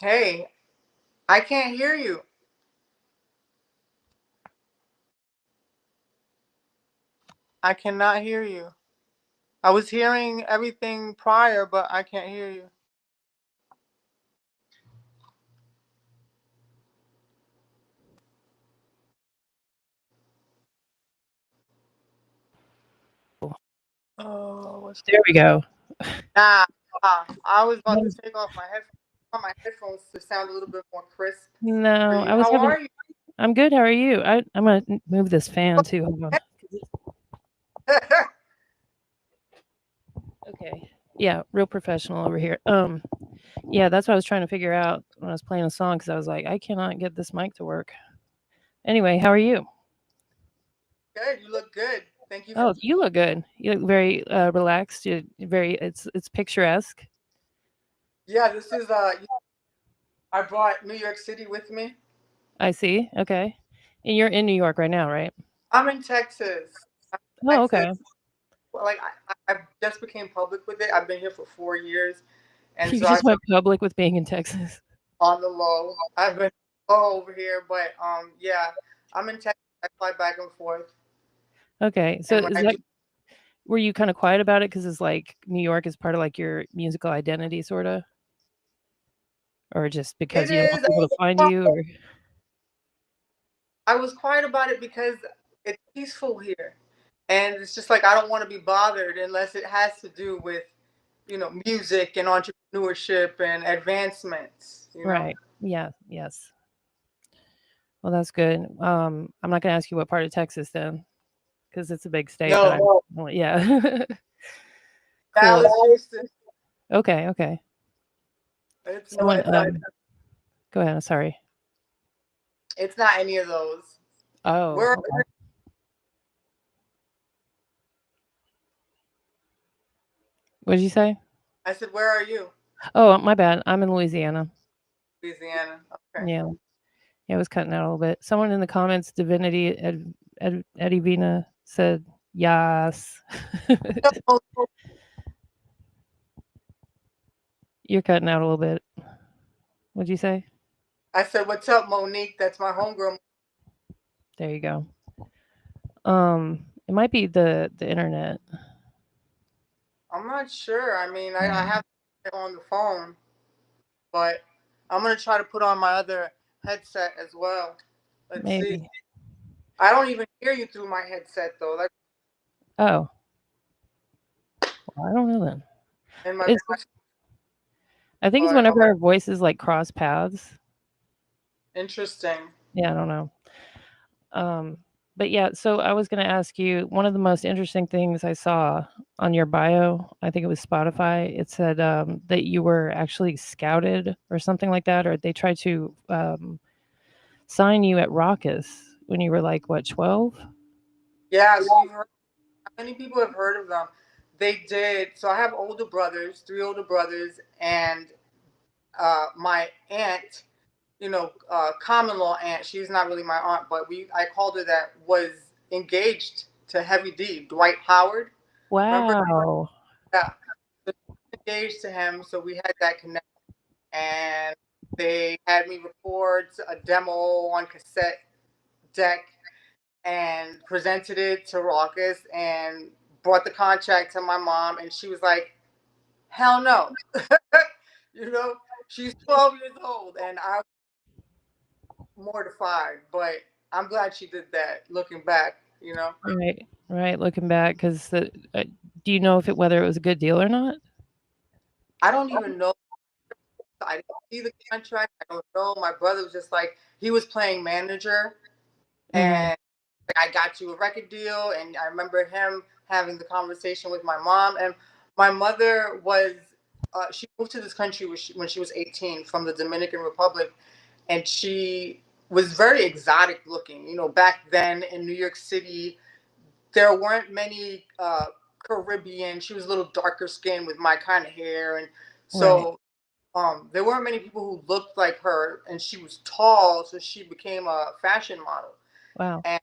Hey, I can't hear you. I cannot hear you. I was hearing everything prior, but I can't hear you. Oh, what's There we go. nah? I was about to take off my headphones to sound a little bit more crisp for No, you. I was How having. are you? I'm good. How are you? I'm gonna move this fan too. Hold on. Okay. Yeah, real professional over here. Yeah, that's what I was trying to figure out when I was playing a song because I was like, I cannot get this mic to work. Anyway, how are you? Good. You look good. Thank you for. Oh, you look good. You look very relaxed. You're very. It's picturesque. Yeah, this is I brought New York City with me. I see. Okay. And you're in New York right now, right? I'm in Texas. Oh, Texas. okay. Well, like I just became public with it. I've been here for 4 years, and You so I just went public with being in Texas. on the low. I've been low over here, but yeah, I'm in Texas. I fly back and forth, Okay. So and when is I that do, were you kind of quiet about it because it's like New York is part of like your musical identity, sort of, or just it because you don't want is. people to find you, or I was quiet about it because it's peaceful here, and it's just like I don't want to be bothered unless it has to do with music and entrepreneurship and advancements. right? Yeah, yes. Well, that's good. I'm not gonna ask you what part of Texas then, because it's a big state. But I, No, well, yeah, cool. Dallas, Houston. Okay, okay. It's no, Someone, go ahead. Sorry. it's not any of those. Oh, Where okay. What did you say? I said, where are you? Oh, my bad. I'm in Louisiana. Louisiana. Okay. Yeah, yeah. It was cutting out a little bit. Someone in the comments, Divinity Eddie Vina said yes. You're cutting out a little bit. What'd you say? I said, "What's up, Monique? That's my homegirl." There you go. It might be the internet. I'm not sure. I mean, I Mm, have it on the phone, but I'm gonna try to put on my other headset as well. Let's see. maybe. I don't even hear you through my headset though. Like Oh, well, I don't know then. in my It's. Bluetooth, I think it's but whenever our voices like cross paths. interesting. Yeah, I don't know. Um, but yeah, so I was going to ask you one of the most interesting things I saw on your bio. I think it was Spotify. It said that you were actually scouted or something like that, or they tried to sign you at Raucous when you were like what 12? Yeah. So you've heard. How many people have heard of them? They did. So I have older brothers, three older brothers, and my aunt, common law aunt. She's not really my aunt, but I called her that. Was engaged to Heavy D, Dwight Howard. Remember? Wow. Yeah, so engaged to him. So we had that connection, and they had me record a demo on cassette deck and presented it to Raucus and brought the contract to my mom, and she was like, "Hell no," you know. She's 12 years old, and I mortified, but I'm glad she did that. Looking back. Right. Right. Looking back, because do you know if whether it was a good deal or not? I don't even know. I didn't see the contract. I don't know. My brother was just like he was playing manager, Mm, and I got you a record deal. And I remember him having the conversation with my mom. And my mother was she moved to this country when she was 18 from the Dominican Republic, and she was very exotic looking. Back then in New York City, there weren't many Caribbean. She was a little darker skinned with my kind of hair, and right. so there weren't many people who looked like her. And she was tall, so she became a fashion model. Wow. And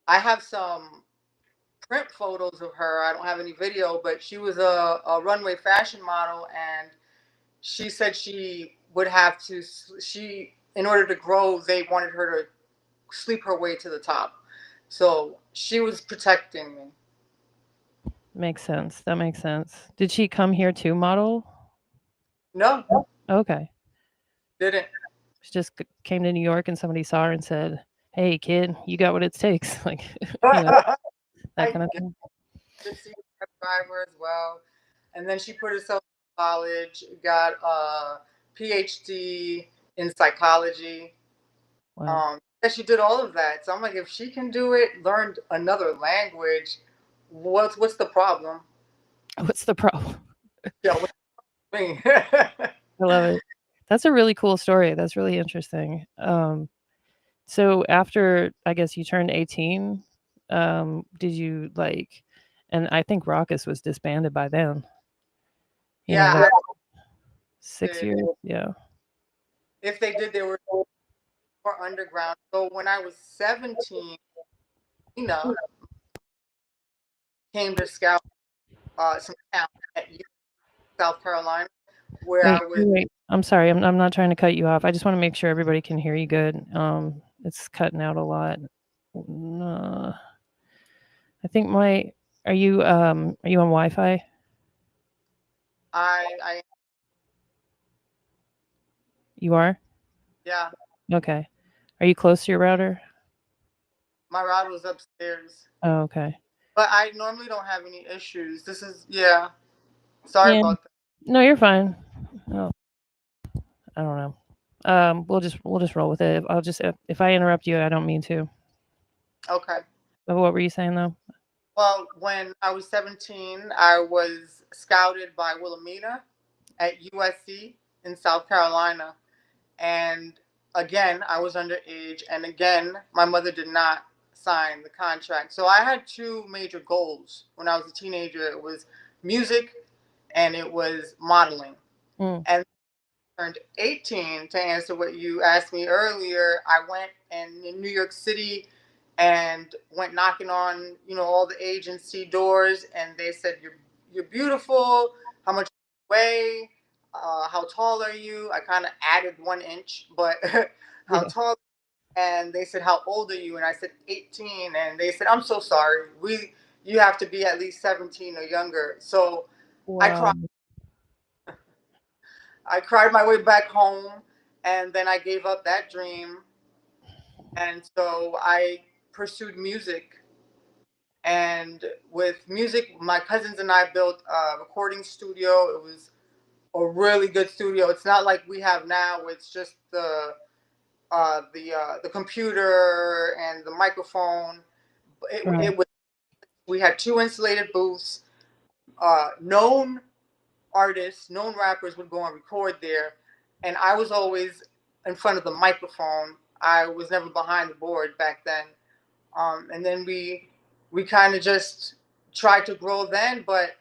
I have some print photos of her. I don't have any video, but she was a runway fashion model, and she said she would have to, she, in order to grow, they wanted her to sleep her way to the top. So she was protecting me. Makes sense. That makes sense. Did she come here to model? No, Okay. didn't. She just came to New York and somebody saw her and said, "Hey, kid, you got what it takes." Like, you know, I that kind of guess thing. she was a driver as well. And then she put herself in college, got a PhD in psychology. Wow. Yeah, she did all of that. So I'm like, if she can do it, learned another language, what's the problem? What's the problem? Yeah, what do you mean? I love it. That's a really cool story. That's really interesting. So after I guess you turned 18, did you like? And I think Raucous was disbanded by then. You know, Yeah, like I 6 years. did. Yeah. If they did, they were more underground. So when I was 17, Nina came to scout some town at South Carolina, where I Wait, was. wait. I'm sorry. I'm not trying to cut you off. I just want to make sure everybody can hear you good. It's cutting out a lot. Uh, I think my. Are you on Wi-Fi? I You are. yeah, Okay. Are you close to your router? my router was upstairs, Oh, okay. but I normally don't have any issues. This is yeah. Sorry Yeah. about No, you're fine. Oh, I don't know. We'll just roll with it. I'll just if I interrupt you, I don't mean to. that. Okay. But what were you saying though? Well, when I was 17, I was scouted by Wilhelmina at USC in South Carolina. And again, I was underage. And again, my mother did not sign the contract. So I had two major goals when I was a teenager, it was music and it was modeling. Mm. And turned 18, to answer what you asked me earlier, I went and in New York City and went knocking on, all the agency doors, and they said, you're beautiful. How much do you weigh? How tall are you? I kind of added 1 inch, but how Yeah. tall? And they said, how old are you? And I said 18, and they said, I'm so sorry. You have to be at least 17 or younger. So I Wow. cried. I cried my way back home, and then I gave up that dream. And so I pursued music. And with music, my cousins and I built a recording studio. It was a really good studio. It's not like we have now. It's just the computer and the microphone. Right. It was, we had two insulated booths. Known artists, known rappers would go and record there, and I was always in front of the microphone. I was never behind the board back then. And then we kind of just tried to grow then, but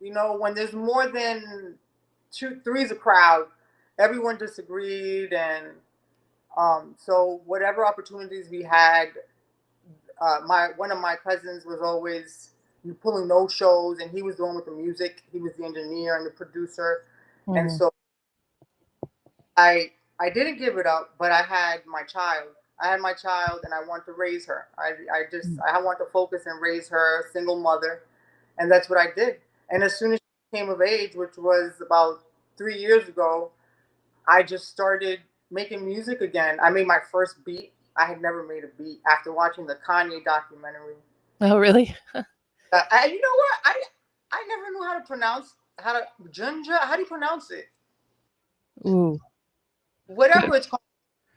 when there's more than two, three's a crowd. Everyone disagreed, and so whatever opportunities we had, my one of my cousins was always pulling no shows, and he was the one with the music. He was the engineer and the producer, and Mm. so I didn't give it up, but I had my child. I had my child, and I want to raise her. I want to focus and raise her, single mother, and that's what I did. And as soon as she came of age, which was about 3 years ago, I just started making music again. I made my first beat. I had never made a beat after watching the Kanye documentary. Oh, really? You know what? I never knew how to Junja. How do you pronounce it? Ooh. Whatever it's called.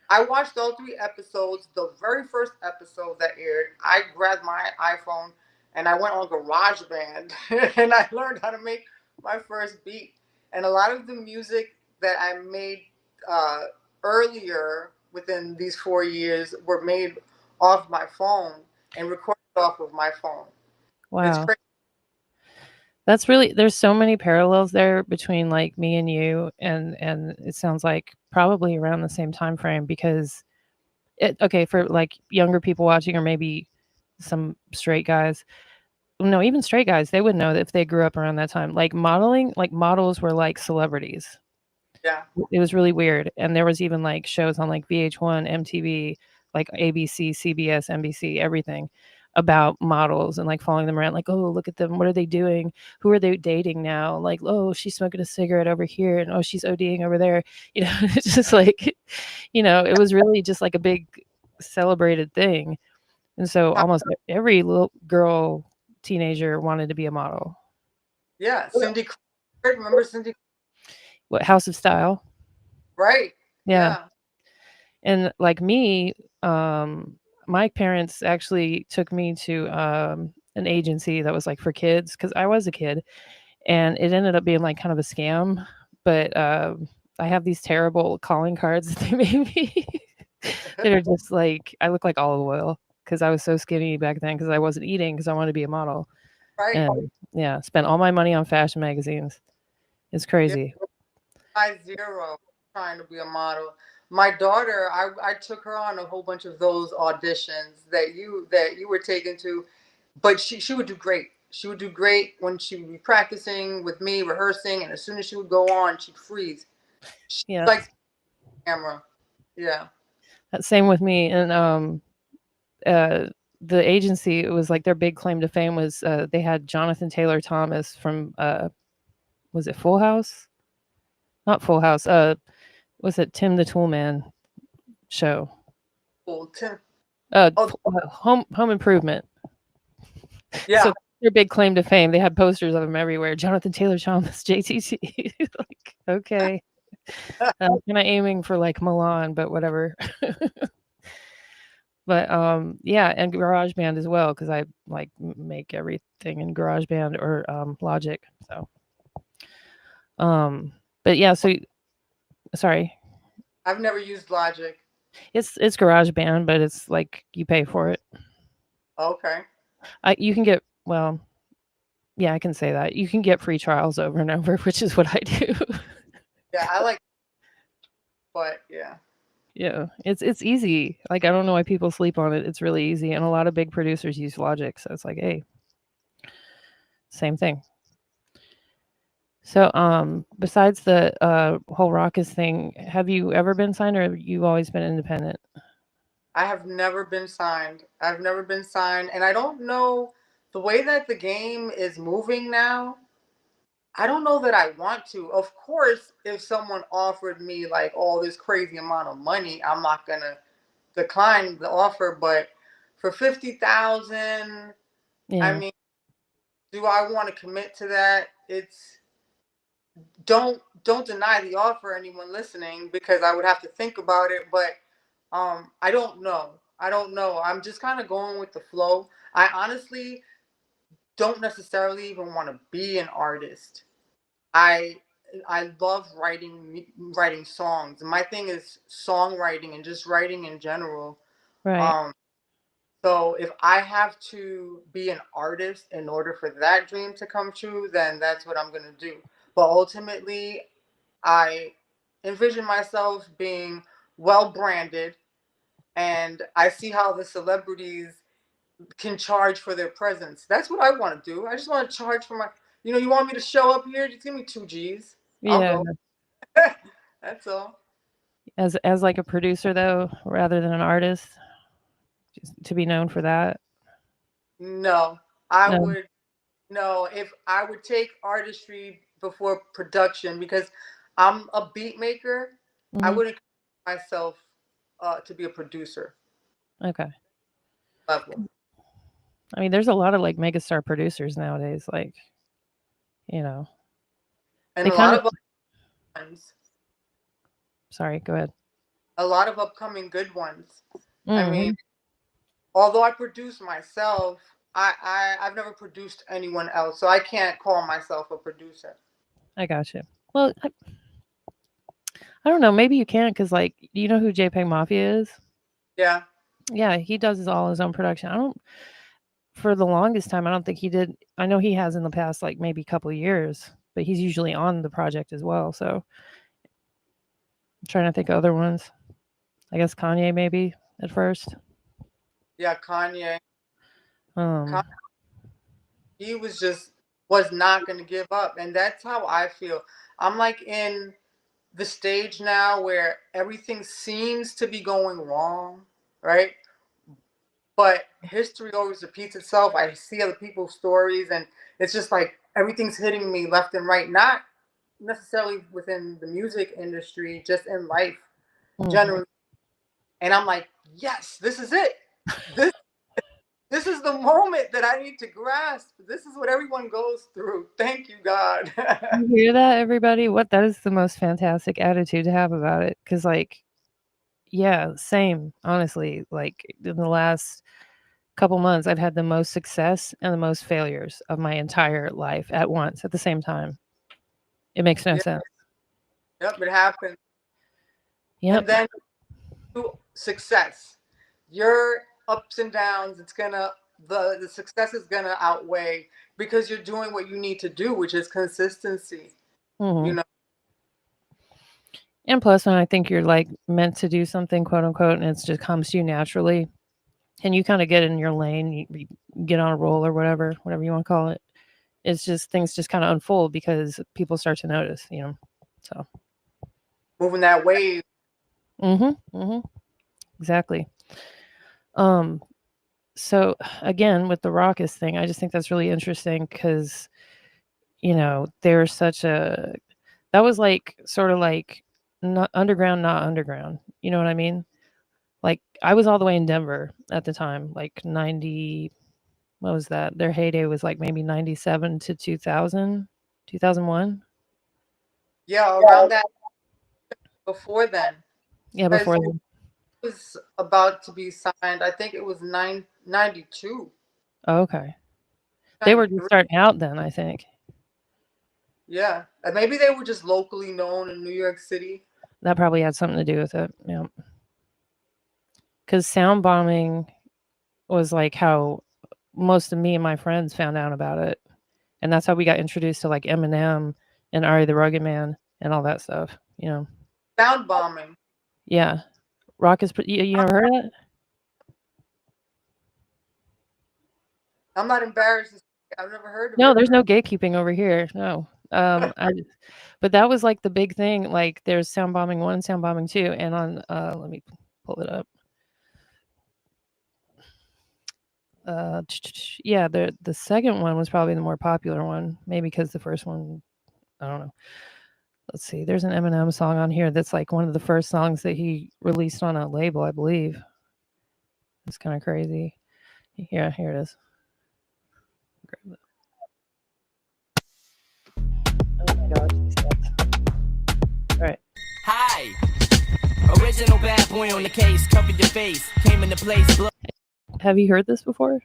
I watched all three episodes. The very first episode that aired, I grabbed my iPhone and I went on GarageBand and I learned how to make my first beat. And a lot of the music that I made uh, earlier within these 4 years were made off my phone and recorded off of my phone. It's Wow. crazy. That's really there's so many parallels there between like me and you and it sounds like probably around the same time frame because okay, for like younger people watching or maybe some straight guys. No, even straight guys, they would know that if they grew up around that time. Like modeling, like models were like celebrities. Yeah. It was really weird, and there was even like shows on like VH1, MTV, like ABC, CBS, NBC, everything about models and like following them around, like, oh, look at them, what are they doing, who are they dating now, like, oh, she's smoking a cigarette over here, and oh, she's ODing over there, it's just like, it was really just like a big celebrated thing. And so almost every little girl, teenager wanted to be a model. Yeah. Cindy Crawford. Remember Cindy? What, House of Style? Right. Yeah. Yeah. And like me, my parents actually took me to an agency that was like for kids because I was a kid, and it ended up being like kind of a scam. But I have these terrible calling cards that they made me that are just like I look like olive oil because I was so skinny back then because I wasn't eating because I wanted to be a model. Right. And yeah, spent all my money on fashion magazines. It's Yeah. crazy. Size zero, trying to be a model. My daughter, I took her on a whole bunch of those auditions that you were taken to, but she would do great. She would do great when she would be practicing with me, rehearsing, and as soon as she would go on, she'd freeze. She Yeah, likes camera. Yeah. same with me. And uh, the agency, it was like their big claim to fame was they had Jonathan Taylor Thomas from was it Full House? Not Full House. Was it Tim the Toolman show? Cool. Oh, Home Improvement. yeah. So their big claim to fame, they had posters of him everywhere. Jonathan Taylor Thomas, JTT. Like, okay, kind of aiming for like Milan, but whatever. But yeah, and GarageBand as well because I like make everything in GarageBand or Logic. So but yeah, so sorry, I've never used Logic. it's GarageBand, but it's like you pay for it. Okay. You can get, well, yeah, I can say that you can get free trials over and over, which is what I do. Yeah, I like, but yeah. Yeah, it's easy. Like I don't know why people sleep on it. It's really easy, and a lot of big producers use Logic, so it's like, hey, same thing. So, besides the whole Raucous thing, have you ever been signed, or have you always been independent? I have never been signed. I've never been signed, and I don't know the way that the game is moving now. I don't know that I want to. Of course, if someone offered me like all this crazy amount of money, I'm not gonna decline the offer. But for 50,000, I Yeah, mean, do I want to commit to that? It's don't deny the offer, anyone listening, because I would have to think about it. But I don't know. I don't know. I'm just kind of going with the flow. I honestly don't necessarily even want to be an artist. I I love writing songs. My thing is songwriting and just writing in general. right. Um, so if I have to be an artist in order for that dream to come true, then that's what I'm gonna do. But ultimately, I envision myself being well branded, and I see how the celebrities can charge for their presence. That's what I want to do. I just want to charge for my. You want me to show up here? Just give me 2 G's. I'll Yeah, go. That's all. as like a producer though, rather than an artist, just to be known for that. No, I No. would no. If I would take artistry before production because I'm a beat maker, I Hmm. wouldn't consider myself to be a producer Okay. level. I mean, there's a lot of like megastar producers nowadays. Like, you know, And they a kind lot of. of ones, Sorry. Go ahead. a lot of upcoming good ones. I mean, Hmm. although I produce myself, I've never produced anyone else, so I can't call myself a producer. I got you. Well, I don't know. Maybe you can because, like, do you know who JPEG Mafia is? Yeah, Yeah, he does all his own production. I don't. For the longest time, I don't think he did. I know he has in the past, like maybe a couple of years, but he's usually on the project as well. So I'm trying to think of other ones. I guess Kanye maybe at first. yeah, Kanye. Um, He was not going to give up, and that's how I feel. I'm like in the stage now where everything seems to be going wrong, right? But history always repeats itself. I see other people's stories, and it's just like everything's hitting me left and right. Not necessarily within the music industry, just in life Mhm. generally. And I'm like, yes, this is it. This this is the moment that I need to grasp. This is what everyone goes through. Thank you, God. You hear that, everybody? What that is the most fantastic attitude to have about it. Cause like, yeah, same, honestly. Like in the last couple months, I've had the most success and the most failures of my entire life at once, at the same time. It makes no Yeah, sense. yep, it happens. And Yep. then to success. Your ups and downs, it's gonna the success is gonna outweigh because you're doing what you need to do, which is consistency. You Mhm. know, And plus, when I think you're like meant to do something, quote unquote, and it just comes to you naturally, and you kind of get in your lane, you get on a roll or whatever you want to call it. It's just things just kind of unfold because people start to notice, you know. So, moving that wave. mhm, exactly. Um, so again, with the raucous thing, I just think that's really interesting because there's such a that was like sort of like not underground, not underground. You know what I mean? Like I was all the way in Denver at the time, like 90. What was that? Their heyday was like maybe 97 to 2000, 2001. Yeah, around that before then. Yeah, Because before it then. was about to be signed. I think it was 92, Oh, okay. They were just 93. starting out then, I think. Yeah. And maybe they were just locally known in New York City. That probably had something to do with it. Yeah. Because sound bombing was like how most of me and my friends found out about it. And that's how we got introduced to like Eminem and Ari the Rugged Man and all that stuff. Sound bombing. Yeah. Rock is, you never heard of it? I'm not embarrassed. I've never heard of No, it. there's no gatekeeping over here. No. But that was like the big thing. Like there's sound bombing one, sound bombing two, and on let me pull it up. Yeah, the second one was probably the more popular one, maybe because the first one, I don't know. Let's see. There's an Eminem song on here that's like one of the first songs that he released on a label, I believe. It's kind of crazy. Yeah, here it is. Grab it. Oh my gosh, these cats. All right. Hi. Original bad boy on the case, covered your face. Came into place, blood Have you heard this before?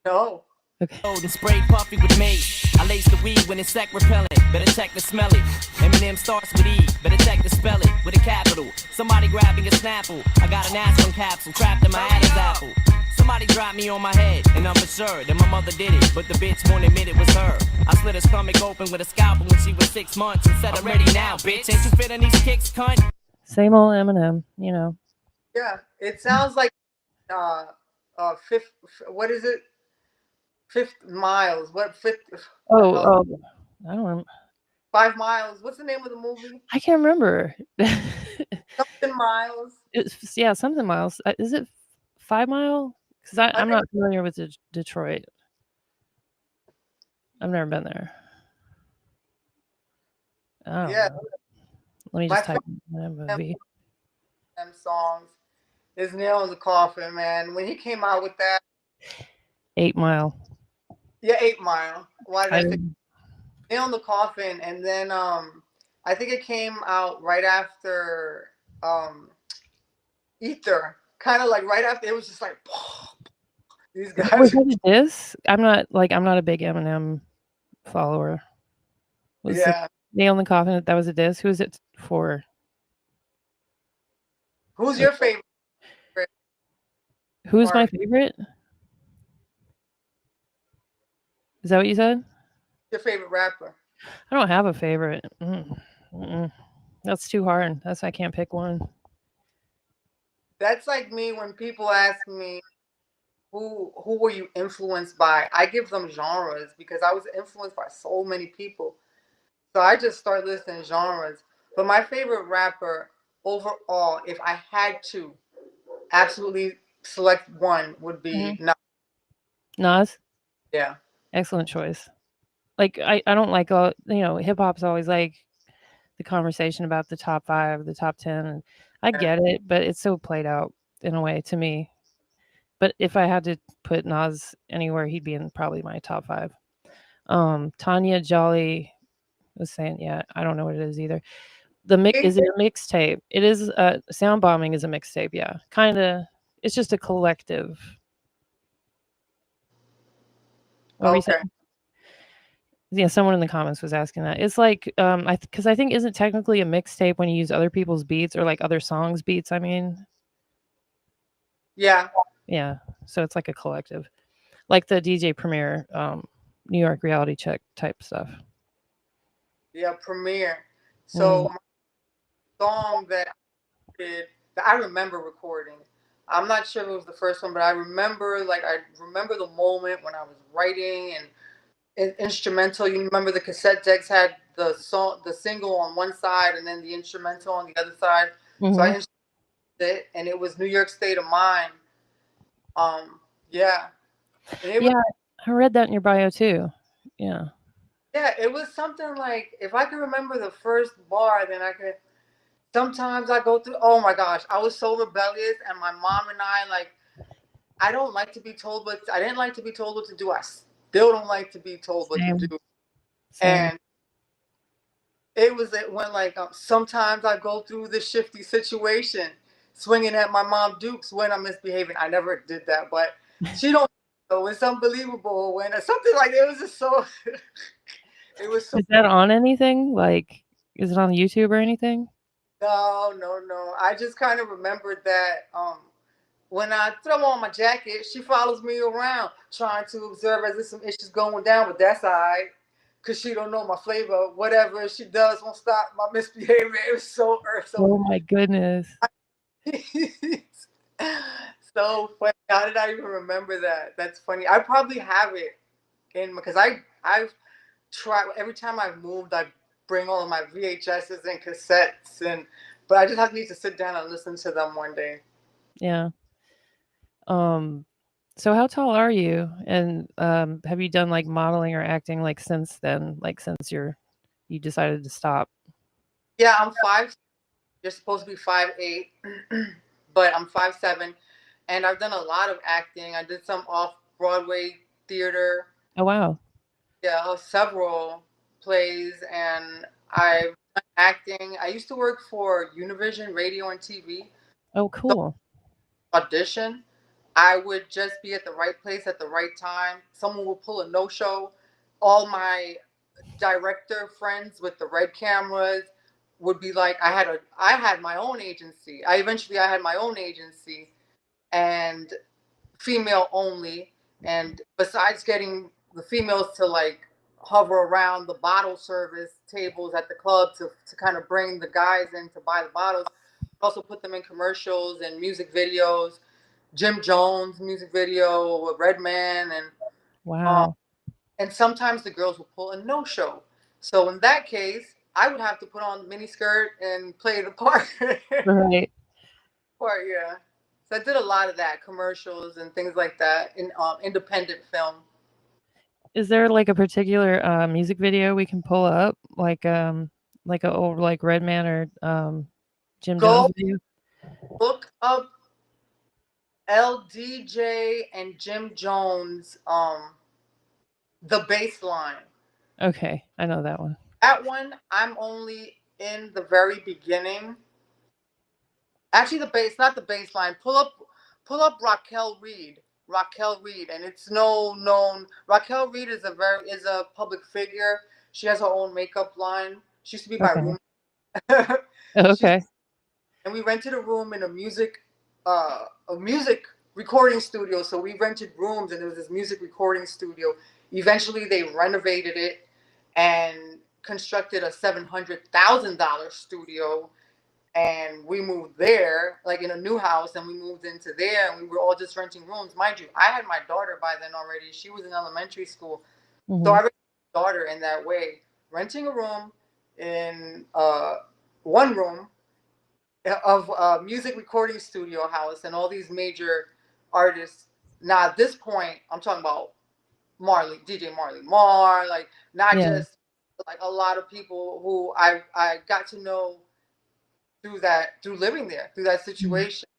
No. Okay. and sprayed puffy with mace. I lace the weed when it's sec repellent. Better check to smell it. Eminem starts with E. Better check to spell it with a capital. Somebody grabbing a Snapple. I got an aspirin capsule trapped in my Adam's apple. Somebody dropped me on my head, and I'm for sure that my mother did it, but the bitch won't admit it was her. I slit her stomach open with a scalpel when she was 6 months and said, I'm ready now, bitch. Ain't you fitting these kicks, cunt? Same old Eminem. Yeah. It sounds like uh fifth, what is it? Fifth miles. What fifth the Oh, hell? I don't remember. 5 miles. What's the name of the movie? I can't remember. Something miles. Yeah, something miles. Is it 5 Mile? Because I I'm think not familiar with Detroit. I've never been there. I don't yeah. know. Let me My just type favorite in that movie. songs is Nail in the Coffin, man. When he came out with that, 8 Mile. yeah, 8 Mile. Why did I I say Nail in the Coffin? And then I think it came out right after Ether. Kind of like right after it was just like these was guys. that a diss? I'm not a big Eminem follower. Was the Yeah. Nail in the Coffin that was a diss? Who is it for? Who's Like, your favorite who's my artist? favorite? Is that what you said? Your favorite rapper? I don't have a favorite. Mm-mm. That's too hard. I can't pick one. That's like me when people ask me who were you influenced by? I give them genres because I was influenced by so many people. So I just start listing genres. But my favorite rapper overall, if I had to absolutely select one, would be Nas? Yeah. Excellent choice. Like I don't like all hip hop's always like the conversation about the top 5, the top 10, and I get it, but it's so played out in a way to me. But if I had to put Nas anywhere, he'd be in probably my top 5. Tanya Jolly was saying, yeah, I don't know what it is either. Is it a mixtape? It is. Sound Bombing is a mixtape. Yeah, kind of. It's just a collective. What were you saying? Yeah, someone in the comments was asking that. It's like, because I think isn't technically a mixtape when you use other people's beats or like other songs' beats. I mean, yeah, yeah. So it's like a collective, like the DJ Premier, New York Reality Check type stuff. Yeah, Premiere. So my song that I remember recording. I'm not sure if it was the first one, but I remember the moment when I was writing and instrumental. You remember the cassette decks had the song, the single on one side, and then the instrumental on the other side. So I instrumented it, and it was New York State of Mind. Yeah. I read that in your bio too. Yeah. Yeah, it was something like, if I could remember the first bar, then I could. Sometimes I go through. Oh my gosh, I was so rebellious, and my mom and I don't like to be told what. I didn't like to be told what to do. I still don't like to be told what to do. Same. And it was when sometimes I go through this shifty situation, swinging at my mom Dukes when I'm misbehaving. I never did that, but she don't. So it's unbelievable when something like it was just so. It was so. Is that on anything? Like, is it on YouTube or anything? No. I just kind of remembered that when I throw on my jacket, she follows me around trying to observe as if some issues going down, but that's all right. Cause she don't know my flavor. Whatever she does won't stop my misbehavior. It was so Oh my goodness. So funny. How did I even remember that? That's funny. I probably have it because I've tried every time I've moved, I bring all of my VHSs and cassettes but I just need to sit down and listen to them one day. Yeah. So how tall are you? And have you done like modeling or acting like since then? Like since you decided to stop? Yeah, I'm 5. You're supposed to be 5'8", but I'm 5'7", and I've done a lot of acting. I did some off-Broadway theater. Oh wow. Yeah, several plays, and I've done acting. I used to work for Univision Radio and TV. Oh, cool. So audition. I would just be at the right place at the right time. Someone would pull a no-show. All my director friends with the red cameras would be like, I had my own agency. I had my own agency, and female only. And besides getting the females to like hover around the bottle service tables at the club to kind of bring the guys in to buy the bottles, also put them in commercials and music videos. Jim Jones music video with Redman, and wow. And sometimes the girls will pull a no-show. So in that case, I would have to put on the miniskirt and play the part. Right. Part, yeah. So I did a lot of that, commercials and things like that in independent film. Is there like a particular music video we can pull up, like a old like Redman or Jim Jones video? Look up LDJ and Jim Jones, The Baseline. Okay, I know that one. That one, I'm only in the very beginning. Actually, not the baseline. Pull up Raquel Reed. Raquel Reed, and it's no known. Raquel Reed is a public figure. She has her own makeup line. She used to be my roommate. Okay. And we rented a room in a music recording studio. So we rented rooms, and there was this music recording studio. Eventually, they renovated it and constructed a $700,000 studio. And we moved there, like in a new house, and we moved into there, and we were all just renting rooms. Mind you, I had my daughter by then already. She was in elementary school. So I raised my daughter in that way, renting a room in one room of a music recording studio house and all these major artists. Now at this point, I'm talking about DJ Marley Marr, like not Yeah. just like a lot of people who I got to know through living there, through that situation.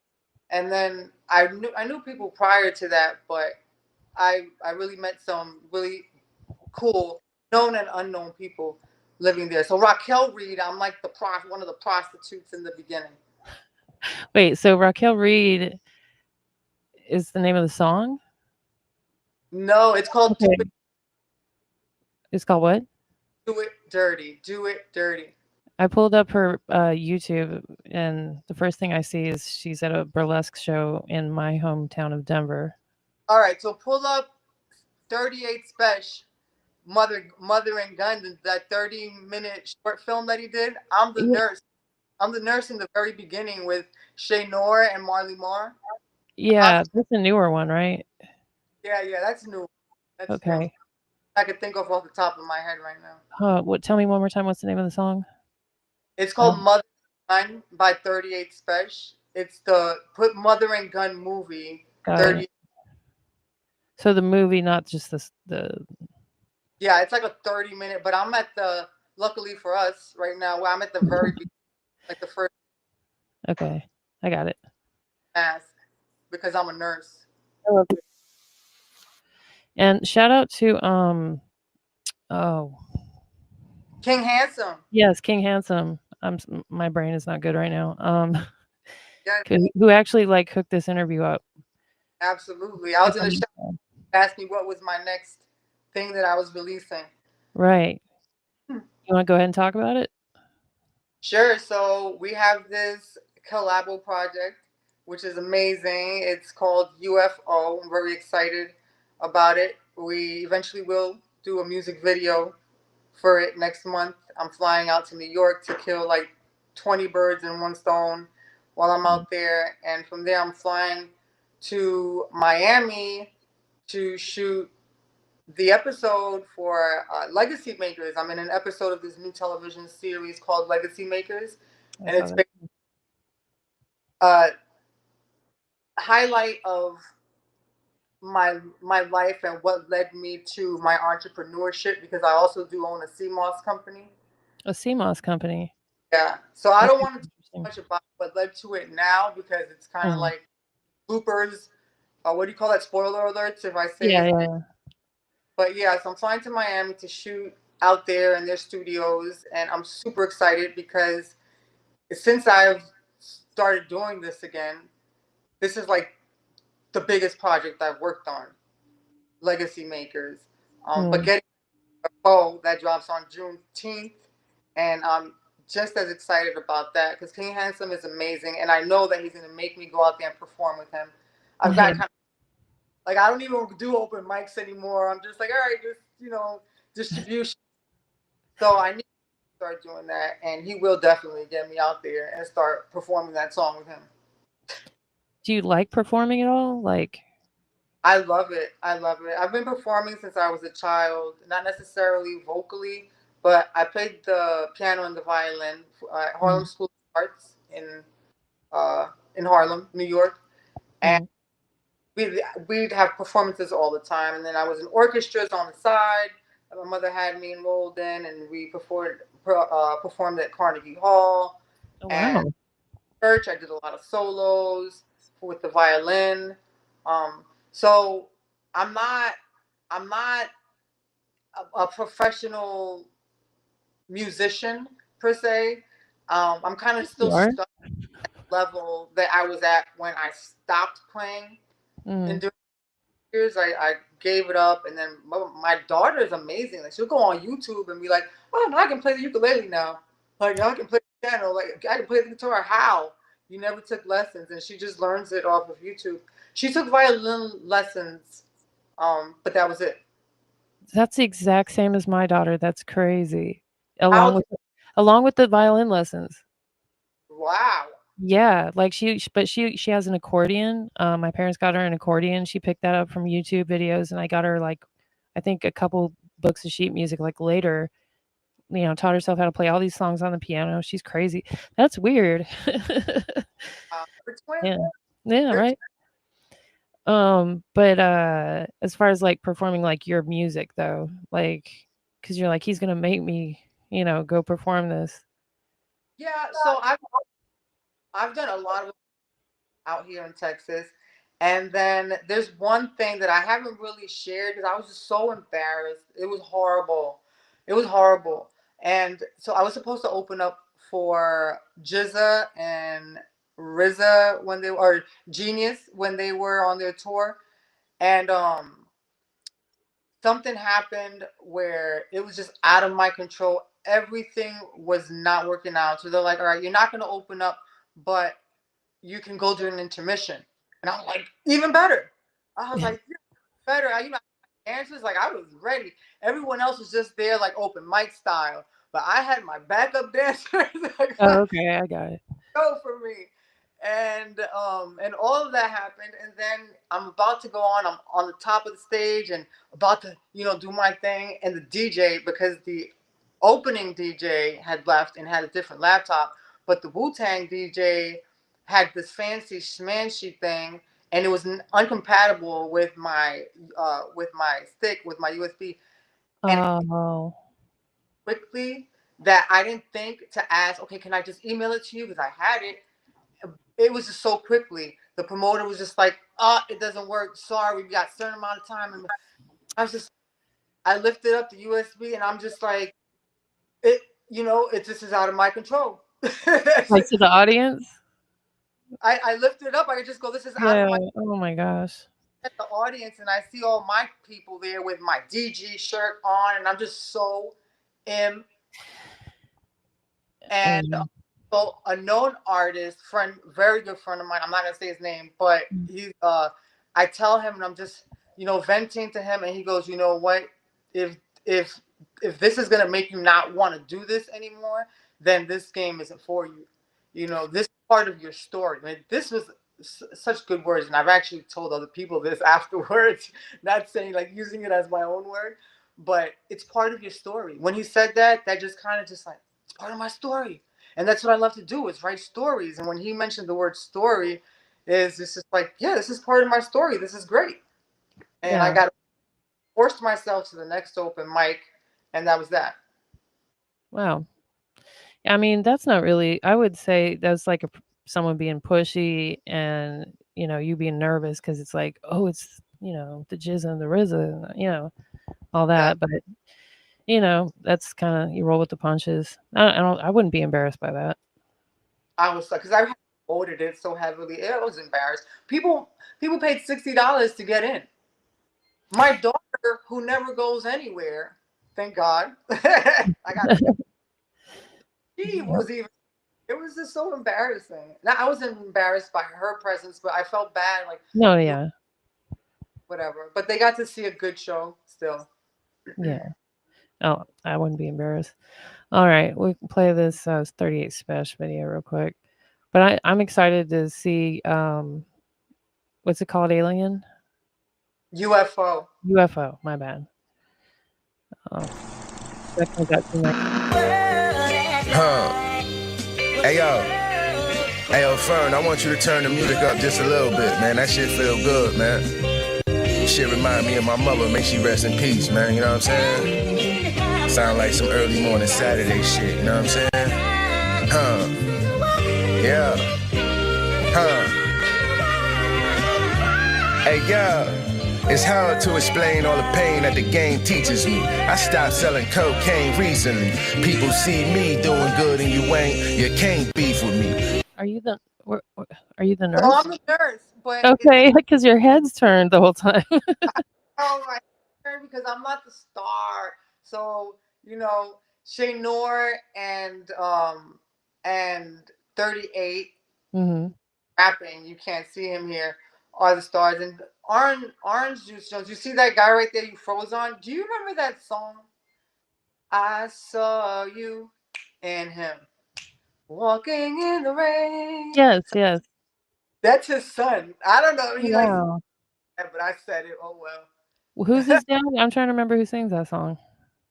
And then I knew people prior to that, but I really met some really cool known and unknown people living there. So Raquel Reed, I'm like one of the prostitutes in the beginning. Wait, so Raquel Reed is the name of the song? No, it's called Okay. It's called what? Do It Dirty. Do It Dirty. I pulled up her YouTube, and the first thing I see is she's at a burlesque show in my hometown of Denver. All right, so pull up 38 Special Mother and Gun, that 30-minute short film that he did. I'm the Yeah. nurse. I'm the nurse in the very beginning with Shay Nor and Marley Marr. Yeah, that's a newer one, right? Yeah, that's new. That's Okay. new. I could think of off the top of my head right now. What? Tell me one more time. What's the name of the song? It's called Mother and Gun by 38 Special. It's put Mother and Gun movie. Got 30. it. So the movie, not just the. Yeah, it's like a 30-minute, but I'm at luckily for us right now, where I'm at the very beginning, like the first Okay, I got it. mask, because I'm a nurse. And shout out to King Handsome. Yes, King Handsome. My brain is not good right now. Yeah, Who actually like hooked this interview up? absolutely. I was in the shop. Asked me what was my next thing that I was releasing. Right. You want to go ahead and talk about it? Sure. So we have this collabo project, which is amazing. It's called UFO. I'm very excited about it. We eventually will do a music video for it next month. I'm flying out to New York to kill like 20 birds in one stone while I'm out there. And from there, I'm flying to Miami to shoot the episode for Legacy Makers. I'm in an episode of this new television series called Legacy Makers. And it's a highlight of my life and what led me to my entrepreneurship, because I also do own a CMOS company. A CMOS company. Yeah. So I don't want to talk too much about what led to it now, because it's kind of like bloopers. What do you call that? Spoiler alerts, if I say it. Yeah. But yeah, so I'm flying to Miami to shoot out there in their studios, and I'm super excited because since I've started doing this again, this is like the biggest project I've worked on, Legacy Makers. But getting that drops on Juneteenth, and I'm just as excited about that because King Handsome is amazing, and I know that he's going to make me go out there and perform with him. I've got kind of like, I don't even do open mics anymore. I'm just like, all right, just distribution. So I need to start doing that, and he will definitely get me out there and start performing that song with him. Do you like performing at all? Like, I love it. I've been performing since I was a child, not necessarily vocally, but I played the piano and the violin at Harlem School of Arts in Harlem, New York, and we'd have performances all the time. And then I was in orchestras on the side. My mother had me enrolled in, and we performed at Carnegie Hall. Oh, wow. And church, I did a lot of solos with the violin. So I'm not a professional musician per se. I'm kind of still stuck at the level that I was at when I stopped playing. In doing years, I gave it up, and then my daughter is amazing. Like, she'll go on YouTube and be like, "Oh, no, I can play the ukulele now. Like, I can play the piano. Like, I can play the guitar. How? You never took lessons," and she just learns it off of YouTube. She took violin lessons, but that was it. That's the exact same as my daughter. That's crazy. Along with the violin lessons. Wow. Yeah, like she has an accordion. My parents got her an accordion. She picked that up from YouTube videos, and I got her, like, I think a couple books of sheet music like later. taught herself how to play all these songs on the piano. She's crazy. That's weird. We're twins. Yeah. Yeah, They're right. But as far as like performing like your music though, like because you're like he's gonna make me, go perform this. Yeah, so I've done a lot of out here in Texas. And then there's one thing that I haven't really shared because I was just so embarrassed. It was horrible. It was horrible. And so I was supposed to open up for Jizza and RZA when they or Genius when they were on their tour. And something happened where it was just out of my control. Everything was not working out. So they're like, all right, you're not gonna open up, but you can go during intermission. And I was like, even better. I was like, better. Answers like I was ready. Everyone else was just there like open mic style, but I had my backup dancers like, Oh, okay, I got it. go for me. And all of that happened, and then I'm about to go on. I'm on the top of the stage and about to do my thing, and the DJ, because the opening DJ had left and had a different laptop, but the Wu-Tang DJ had this fancy schmancy thing, and it was uncompatible with my stick, with my USB. And Oh, quickly that I didn't think to ask, okay, can I just email it to you because I had it. It was just so quickly. The promoter was just like, it doesn't work. Sorry, we got a certain amount of time. And I lifted up the USB and I'm just like, it just is out of my control. like to the audience? I lifted it up. I could just go, this is out Yeah. of my Oh my gosh. at the audience, and I see all my people there with my DG shirt on, and I'm just so in. And Mm. so a known artist, friend, very good friend of mine. I'm not gonna say his name, but I tell him, and I'm just, venting to him, and he goes, you know what? If if if this is gonna make you not want to do this anymore, then this game isn't for you. This is part of your story. This was such good words, and I've actually told other people this afterwards. Not saying like using it as my own word, but it's part of your story. When he said that, that just kind of just like it's part of my story, and that's what I love to do is write stories. And when he mentioned the word story, is this is like, yeah, this is part of my story. This is great, and I Yeah. got forced myself to the next open mic, and that was that. Wow. I mean, that's not really. I would say that's like someone being pushy and you being nervous because it's like, oh, it's the jizz and the RZA, all Yeah, that. But that's kind of you roll with the punches. I wouldn't be embarrassed by that. I was like, because I voted it so heavily, I was embarrassed. People paid $60 to get in. My daughter, who never goes anywhere, thank God, I got. She was even. It was just so embarrassing. Now I wasn't embarrassed by her presence, but I felt bad, like No, yeah, whatever. But they got to see a good show still. yeah. Oh, I wouldn't be embarrassed. All right, we can play this 38 Special video real quick. But I'm excited to see what's it called? Alien? UFO. UFO. My bad. Oh, definitely got too much. Hey yo, hey yo, Fern, I want you to turn the music up just a little bit, man. That shit feel good, man. Shit remind me of my mother. May she rest in peace, man. You know what I'm saying? Sound like some early morning Saturday shit. You know what I'm saying? Yeah. Hey yo. It's hard to explain all the pain that the game teaches me. I stopped selling cocaine recently. People see me doing good and you ain't. You can't beef with me. Are you the nurse? Oh, I'm a nurse, but Okay, because your head's turned the whole time. my turn because I'm not the star. So Shaynor and 38 Mm-hmm. rapping. You can't see him here. Are the stars and Orange Juice Jones? You see that guy right there? You froze on. Do you remember that song? I saw you and him walking in the rain. Yes, yes. That's his son. I don't know. He likes Wow. that, but I said it. Oh well. Who's his dad? I'm trying to remember who sings that song.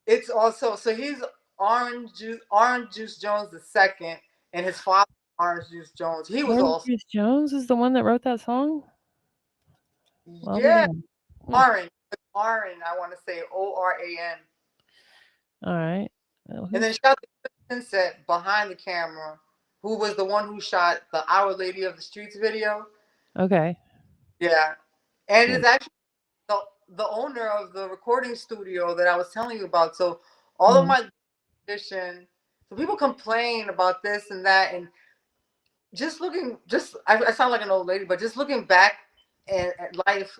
It's also so he's Orange Juice Jones II, and his father, Orange Juice Jones. He was Orange also, Juice Jones is the one that wrote that song? Well, yeah, damn. Orange. Orange, I want to say Oran. All right. Well, And then shot the Sunset behind the camera, who was the one who shot the Our Lady of the Streets video. okay. Yeah. And Cool. it's actually the owner of the recording studio that I was telling you about. So all of Mhm. my audition, so people complain about this and that, and I sound like an old lady, but just looking back at life,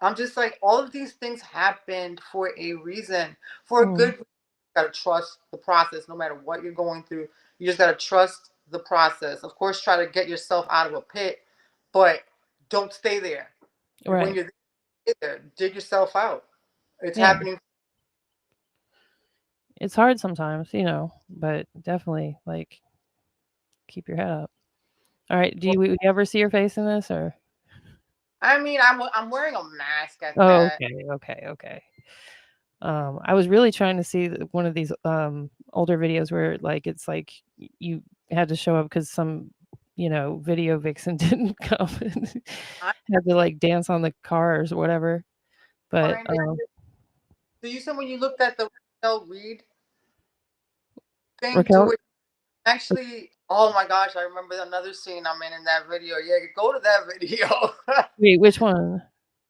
I'm just like, all of these things happened for a reason, for a good reason. You gotta trust the process no matter what you're going through. You just gotta trust the process. Of course, try to get yourself out of a pit, but don't stay there. When Right. you're there, dig yourself out. It's Yeah. happening. It's hard sometimes, but definitely like keep your head up. All right. Do you ever see your face in this or? I mean, I'm wearing a mask at Oh, that. okay. I was really trying to see one of these older videos where like it's like you had to show up because some video vixen didn't come and I'm had to like dance on the cars or whatever. But behind it. So you said when you looked at the Raquel Reed thing, do Raquel, it actually. Oh my gosh, I remember another scene I'm in that video. Yeah, go to that video. wait, which one?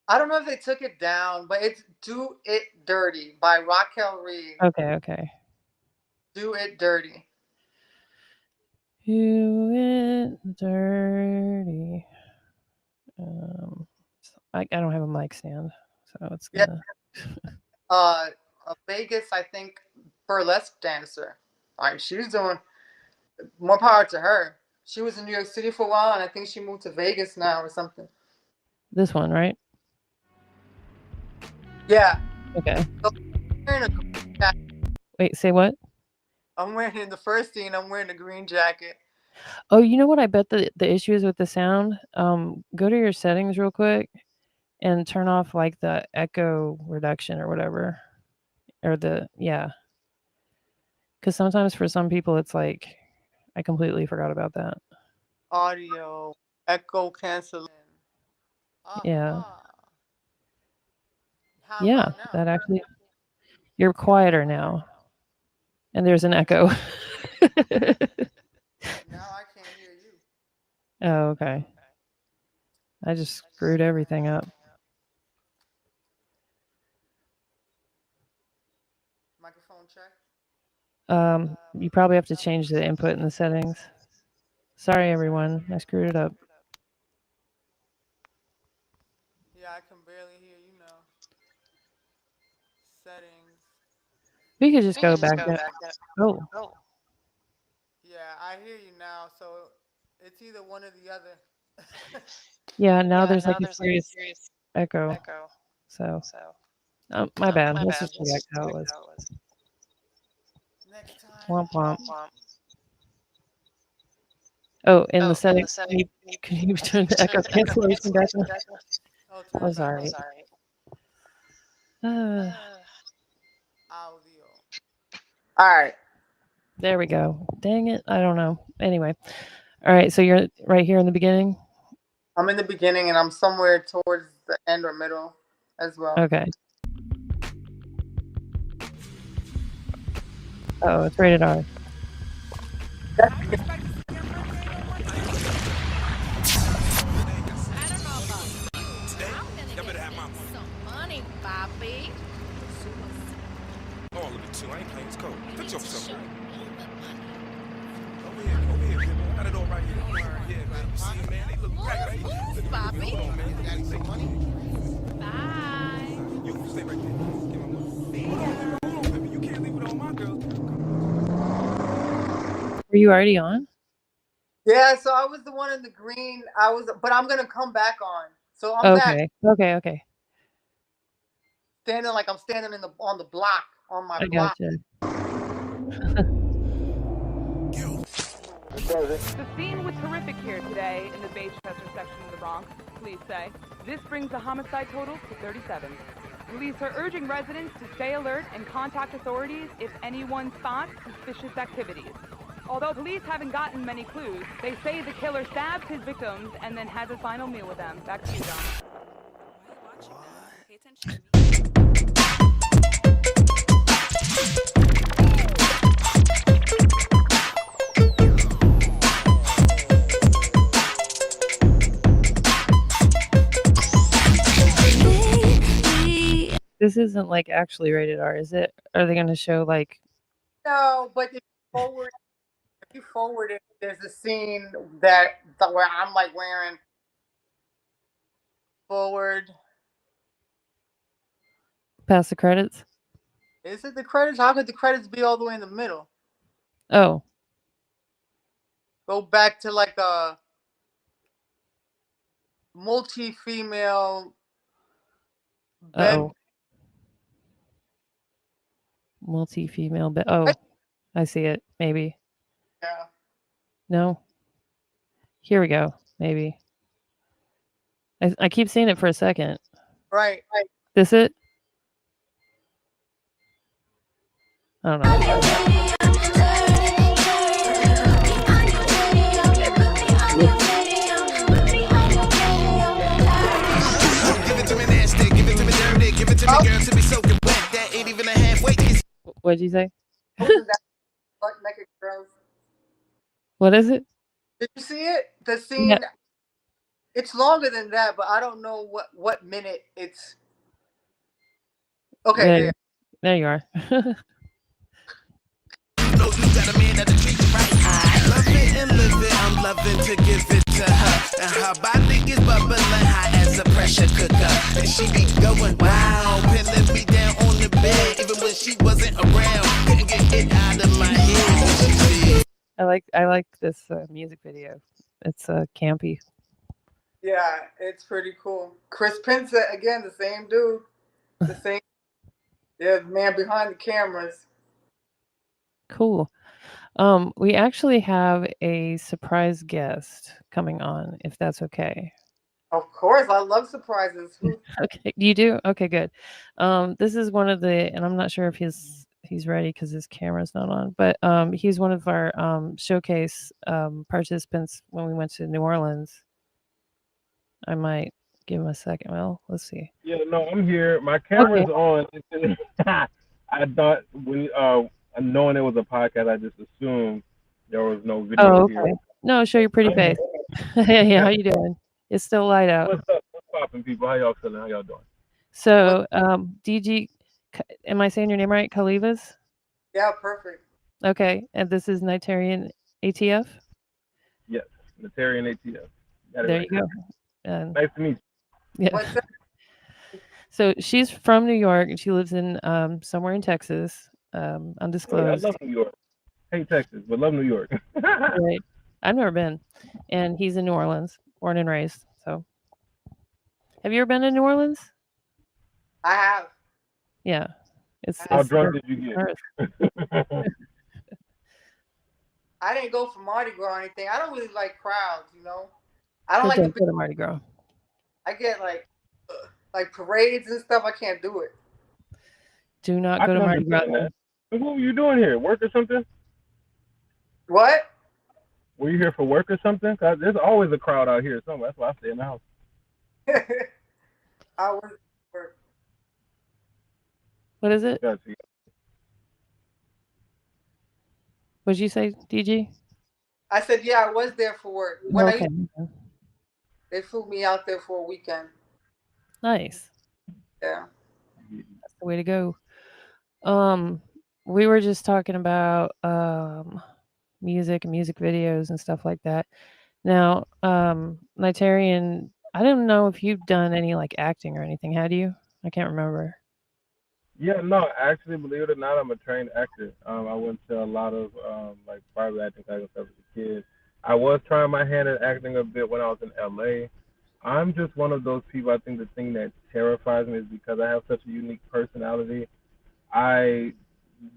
I don't know if they took it down, but it's "Do It Dirty" by Raquel Reed. Okay. Do It Dirty. Do it dirty. I don't have a mic stand, so it's Yeah, gonna. a Vegas, I think, burlesque dancer. Like, she's doing more power to her. She was in New York City for a while, and I think she moved to Vegas now or something. This one, right? Yeah. Okay. So Wait, say what? I'm wearing in the first scene. I'm wearing a green jacket. Oh, you know what I bet the issue is with the sound? Go to your settings real quick and turn off like the echo reduction or whatever. Or because sometimes for some people it's like I completely forgot about that. Audio echo canceling. Yeah. How Yeah, about now? that actually you're quieter now. And there's an echo. Now I can't hear you. Oh, okay. I just screwed everything up. Microphone check. You probably have to change the input in the settings. Sorry, everyone. I screwed it up. Yeah, I can barely hear you now. Settings. We could just go back. Oh, Yeah, I hear you now. So it's either one or the other. yeah. Now there's like a serious echo. So, my bad. Let's just go back to how it was. Next time. Womp womp. Oh, in the settings, can you turn the echo cancellation back on? Oh, sorry. Audio. All right. There we go. Dang it. I don't know. Anyway. All right. So you're right here in the beginning? I'm in the beginning and I'm somewhere towards the end or middle as well. Okay. Oh, it's rated R. Oh, look at you. I ain't playing. It's cold. Put yourself over here, man. I got it all right here. Yeah, man. You see it, man? They look right, right? Bobby. Hold on, man. You got some money? Bye. You stay right there. Give my money. Hold on, baby. You can't leave with all my girls. Were you already on? Yeah, so I was the one in the green. But I'm gonna come back on. So I'm back. Okay. Standing like I'm standing on the block on my I block. gotcha. The scene was horrific here today in the Baychester section of the Bronx, police say. This brings the homicide total to 37. Police are urging residents to stay alert and contact authorities if anyone spots suspicious activities. Although police haven't gotten many clues, they say the killer stabbed his victims and then had his final meal with them. Back to you, John. Pay attention to me. This isn't like actually rated R, is it? Are they going to show like? No, but if you forward it, there's a scene where I'm like wearing forward. Past the credits? Is it the credits? How could the credits be all the way in the middle? Oh, Go back to like a multi-female bed. oh, multi-female, but oh, I see it. Maybe. Yeah. No. Here we go. Maybe. I keep seeing it for a second. Right. This it? I don't know. Give it to me nasty, give it to me dirty, give it to me, girl, to be soaking wet. That ain't even a halfway kiss. What'd you say? Butt naked girls. What is it? Did you see it? The scene. Yeah. It's longer than that, but I don't know what minute it's. Okay. There, Yeah. there you are. No, you got a man that'll treat you right. I love it and live it. I'm loving to give it to her. And her body is bubbling hot as a pressure cooker. And she be going wow, pinning me down on the bed. Even when she wasn't around, couldn't get it out of my head. What she said. I like this music video. It's campy. Yeah, it's pretty cool. Chris Pinsa, again, the same dude. The same. Yeah, the man behind the cameras. Cool. We actually have a surprise guest coming on, if that's okay. Of course, I love surprises. Okay, you do? Okay, good. This is one of the, and I'm not sure if he's ready because his camera's not on, but he's one of our showcase participants when we went to New Orleans. I might give him a second. Well, let's see. Yeah, no, I'm here. My camera's Okay. on. I thought when knowing it was a podcast, I just assumed there was no video Oh, here. okay. No, show your pretty face. Hey, how you doing? It's still light out. What's up? What's popping, people? How y'all feeling? How y'all doing? So, DG, am I saying your name right? Kalivas? Yeah, perfect. Okay, and this is Nigerian ATF? Yes, Natarian ATF. Got it There right. you go. And Nice to meet you. yeah. What's that? So she's from New York and she lives in somewhere in Texas, Oh, yeah, I undisclosed. love New York. Hate Texas, but love New York. Right. I've never been. And he's in New Orleans, born and raised. So have you ever been to New Orleans? I have. Yeah. It's How it's drunk did you Earth. get? I didn't go for Mardi Gras or anything. I don't really like crowds, you know. I don't So like don't the go to Mardi Gras. I get like parades and stuff. I can't do it. Do not I go to can Mardi Gras. understand that. What were you doing here? Work or something? What? Were you here for work or something? 'Cause there's always a crowd out here somewhere. That's why I stay in the house. I was. What is it? Gotcha. What'd you say, DG? I said, yeah, I was there for work. When Okay. they flew me out there for a weekend. Nice. Yeah. That's the way to go. We were just talking about music and music videos and stuff like that. Now, Nigerian, I don't know if you've done any like acting or anything, had you? I can't remember. Yeah, no, actually, believe it or not, I'm a trained actor. I went to a lot of like private acting classes as a kid. I was trying my hand at acting a bit when I was in LA. I'm just one of those people. I think the thing that terrifies me is because I have such a unique personality. I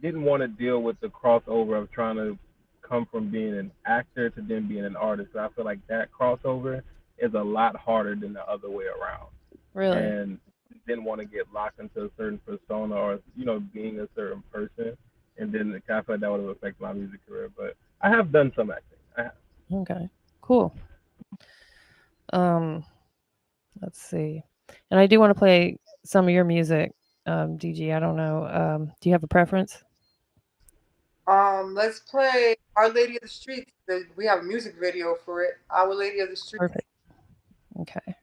didn't want to deal with the crossover of trying to come from being an actor to then being an artist. So I feel like that crossover is a lot harder than the other way around. Really? And didn't want to get locked into a certain persona or being a certain person, and then kind of felt like that would have affected my music career. But I have done some acting. I have. Okay, cool. Um, let's see. And I do want to play some of your music, DG. I don't know. Do you have a preference? Let's play Our Lady of the Streets. We have a music video for it. Our Lady of the Streets. Perfect. Okay.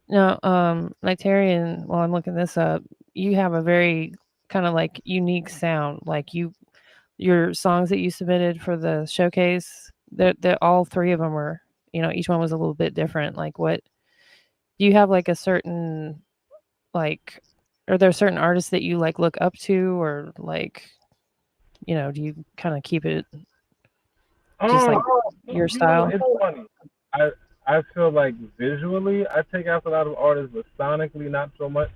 Now, Nigerian, while I'm looking this up, you have a very kind of like unique sound. Like your songs that you submitted for the showcase, that all three of them were, each one was a little bit different. Like, what do you have like a certain like? Are there certain artists that you like look up to, or like, do you kind of keep it just like your style? It's funny. I feel like visually I take after a lot of artists, but sonically not so much.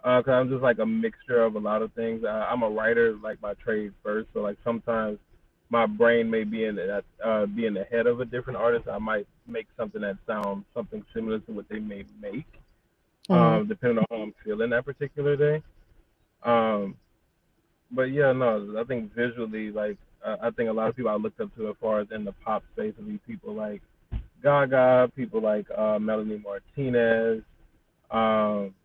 Cause I'm just like a mixture of a lot of things. I'm a writer like by trade first, so like sometimes my brain may be in the head of a different artist. I might make something that sounds something similar to what they may make, depending on how I'm feeling that particular day. But yeah, no, I think visually, like I think a lot of people I looked up to as far as in the pop space would be people like Gaga, people like Melanie Martinez. Um,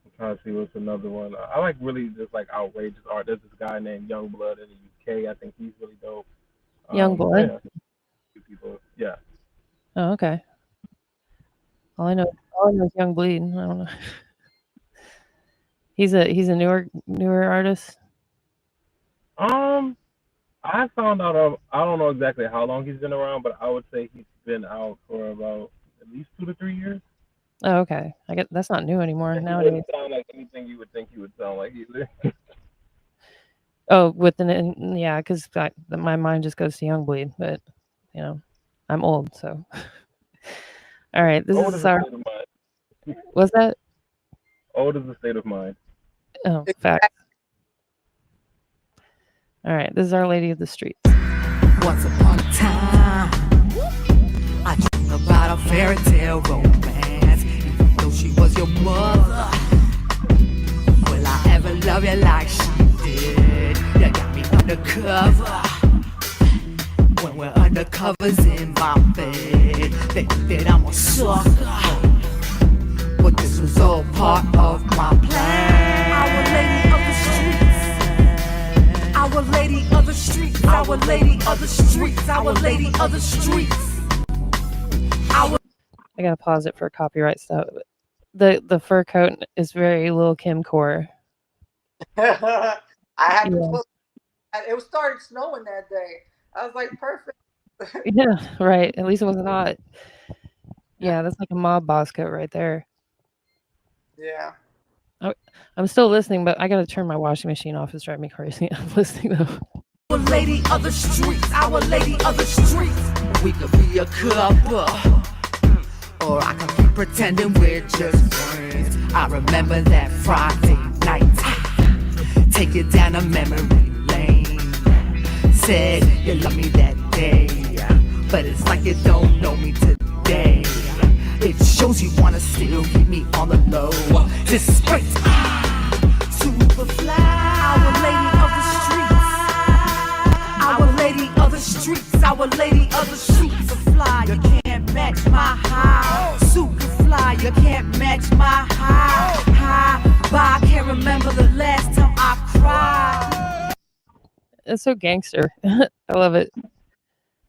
I'm trying to see what's another one. I like really just like outrageous art. There's this guy named Youngblood in the UK. I think he's really dope. Youngblood. Yeah, people. Yeah. Oh, okay. All I know is Young Bleed. I don't know. He's a newer artist. I found out. I don't know exactly how long he's been around, but I would say he's been out for about at least 2 to 3 years. Oh, okay. I get that's not new anymore He nowadays. doesn't sound like anything you would think he would sound like either. Oh, yeah, because my mind just goes to Young Bleed, but I'm old, so. All right, this Old is is a our. state of mind. What's that? Old is a state of mind. Oh, facts. All right, this is Our Lady of the Streets. Once upon a time, I dreamed about a fairy tale romance. Even though she was your mother, will I ever love you like she did? You got me undercover. When we're undercovers in my bed, they think that I'm a sucker, but this was all part of my plan. Our Lady of the Streets, Our Lady of the Streets, Our Lady of the Streets, Our Lady of the Streets. I gotta pause it for copyright stuff. The fur coat is very Lil Kim core. I had to Yeah. put. It started snowing that day. I was like, perfect. Yeah, right. At least it wasn't hot. Yeah, that's like a mob boss coat right there. Yeah. I'm still listening, but I gotta turn my washing machine off. It's driving me crazy. I'm listening though. Our Lady of the Streets, Our Lady of the Streets. We could be a couple, or I could keep pretending we're just friends. I remember that Friday night, take it down a memory lane. Said you love me that day, but it's like you don't know me today. It shows you wanna still keep me on the low. Disgrace, super fly. Our Lady of the Streets, Our Lady of the Streets, Our Lady of the Streets. Super fly, you can't match my high. Super fly, you can't match my high. High, but I can't remember the last time I cried. It's so gangster. I love it.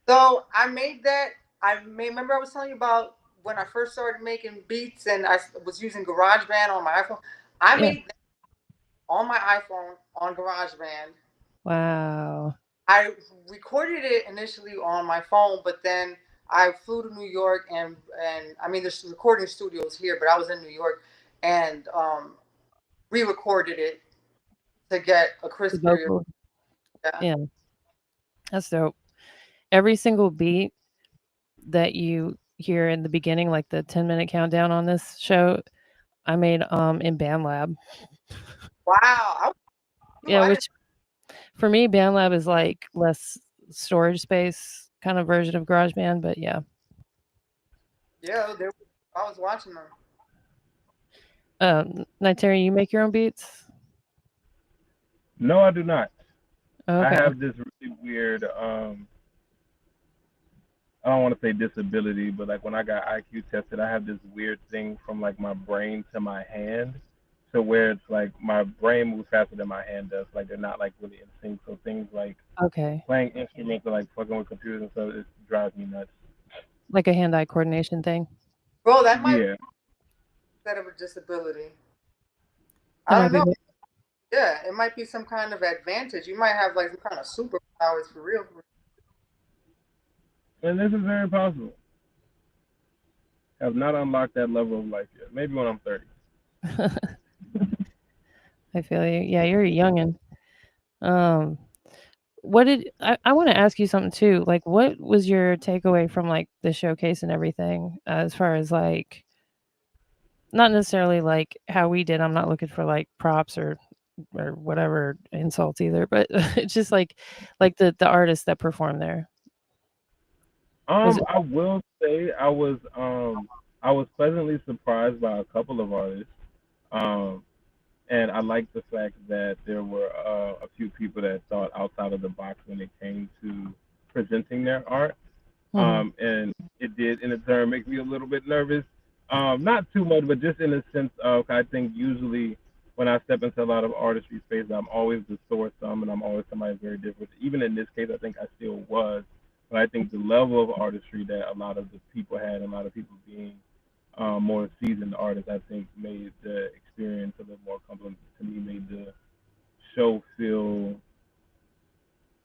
So I made that. Remember I was telling you about when I first started making beats and I was using GarageBand on my iPhone. I made that on my iPhone on GarageBand. Wow. I recorded it initially on my phone, but then I flew to New York and I mean there's recording studios here, but I was in New York and re-recorded it to get a crispier. Yeah. That's dope. Every single beat that you hear in the beginning, like the 10-minute countdown on this show, I made in BandLab. Wow. Yeah, which for me, BandLab is like less storage space kind of version of GarageBand, but yeah. Yeah, I was watching them. Night Terry, you make your own beats? No, I do not. I Okay. have this really weird I don't want to say disability, but like when I got IQ tested, I have this weird thing from like my brain to my hand, to where it's like my brain moves faster than my hand does. Like they're not like really in sync. So things like Okay. playing instruments or like fucking with computers and stuff, it drives me nuts. Like a hand-eye coordination thing. Bro, that might be Yeah. instead of a disability. That I might don't be. know. Yeah, it might be some kind of advantage. You might have like some kind of superpowers for real. And this is very possible. Have not unlocked that level of life yet. Maybe when I'm 30. I feel you. Yeah, you're a youngin. Um, what did I want to ask you something too? Like, what was your takeaway from like the showcase and everything, as far as like not necessarily like how we did. I'm not looking for like props or whatever insults either, but it's just like the artists that performed there. Was it I will say I was pleasantly surprised by a couple of artists. Um, and I like the fact that there were a few people that thought outside of the box when it came to presenting their art. mhm. And it did, in a turn, make me a little bit nervous. Not too much, but just in the sense of I think usually when I step into a lot of artistry spaces, I'm always the sore thumb, and I'm always somebody very different. Even in this case, I think I still was, but I think the level of artistry that a lot of the people had, a lot of people being more seasoned artists, I think made the experience a little more comfortable to me, made the show feel,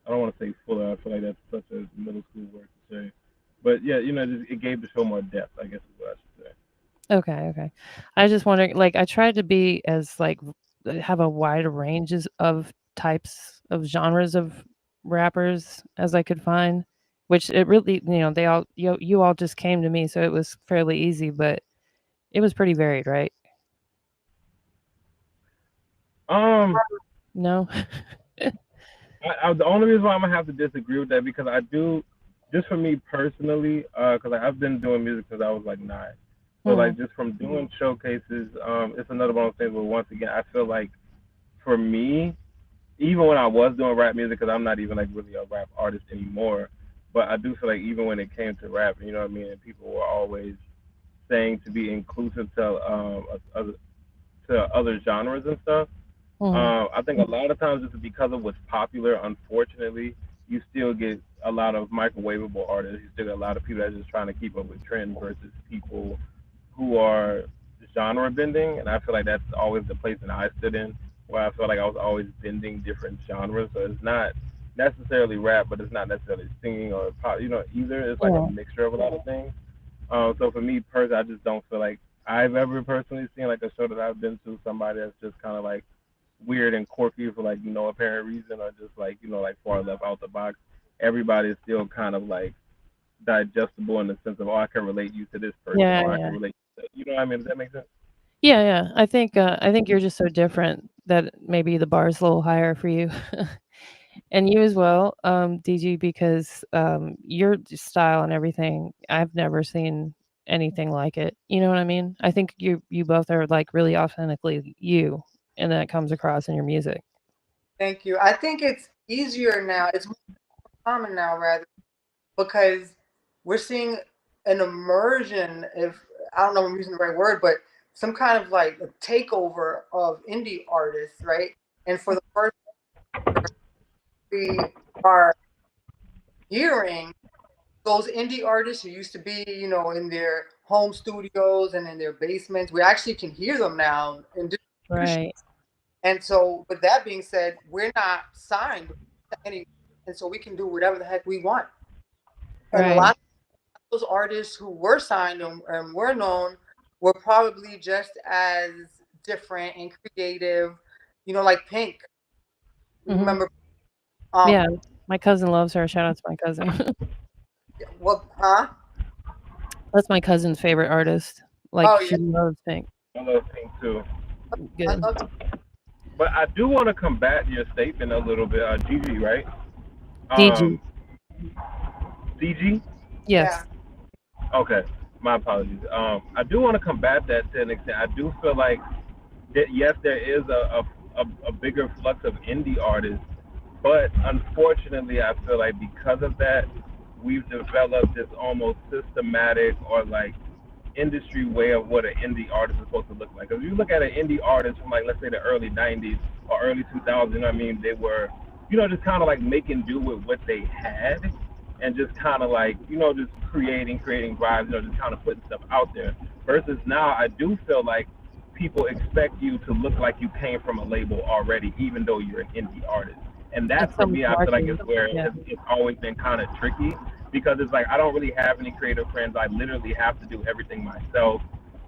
I don't want to say fuller. I feel like that's such a middle school word to say. But yeah, it gave the show more depth, I guess is what I should say. Okay. I just wondering, like, I tried to be as like have a wide ranges of types of genres of rappers as I could find, which it really, they all you all just came to me, so it was fairly easy, but it was pretty varied, right? Um, No. the only reason why I'm gonna have to disagree with that because I do, just for me personally, because like, I've been doing music since I was like 9. So Mhm. like just from doing showcases, it's another one of those things where once again I feel like for me, even when I was doing rap music, because I'm not even like really a rap artist anymore, but I do feel like even when it came to rap, you know what I mean, and people were always saying to be inclusive to other genres and stuff. Mhm. I think a lot of times just because of what's popular, unfortunately, you still get a lot of microwavable artists. You still get a lot of people that are just trying to keep up with trends versus people who are genre bending. And I feel like that's always the place that I stood in, where I felt like I was always bending different genres. So it's not necessarily rap, but it's not necessarily singing or pop, either. It's like a Yeah. mixture of a lot of things. So for me personally, I just don't feel like I've ever personally seen like a show that I've been to somebody that's just kind of like weird and quirky for like no apparent reason or just like like far left out the box. Everybody is still kind of like digestible in the sense of, oh, I can relate you to this person, Yeah, or I yeah. can relate you know what I mean? Does that make sense? Yeah. I think you're just so different that maybe the bar's a little higher for you. And you as well, DG, because your style and everything, I've never seen anything like it. You know what I mean? I think you both are like really authentically you, and that comes across in your music. Thank you. I think it's easier now. It's more common now, rather, because we're seeing an immersion. If I don't know if I'm using the right word, but some kind of like a takeover of indie artists, right? And for the first, we are hearing those indie artists who used to be, in their home studios and in their basements. We actually can hear them now in distribution. Right. And so, with that being said, we're not signed to any, and so we can do whatever the heck we want. And a Right. lot of those artists who were signed and were known were probably just as different and creative, like Pink. Hmm. Remember, Yeah. um, My cousin loves her. Shout out to my cousin. what, huh? That's my cousin's favorite artist. Like Oh she yeah, loves Pink. I love Pink too. I Good. love. But I do want to combat your statement a little bit. Gigi, right? DG. Um, DG. Yeah, Yes. Okay. My apologies. I do want to combat that to an extent. I do feel like that yes, there is a bigger flux of indie artists, but unfortunately, I feel like because of that, we've developed this almost systematic or like industry way of what an indie artist is supposed to look like. If you look at an indie artist from like let's say the early '90s or early 2000s, I mean, they were, just kind of like making do with what they had, and just kind of like just creating vibes, just kind of putting stuff out there. Versus now, I do feel like people expect you to look like you came from a label already, even though you're an indie artist. And that It's for so much me, I feel like marketing. is where Yeah. it's always been kind of tricky because it's like I don't really have any creative friends. I literally have to do everything myself.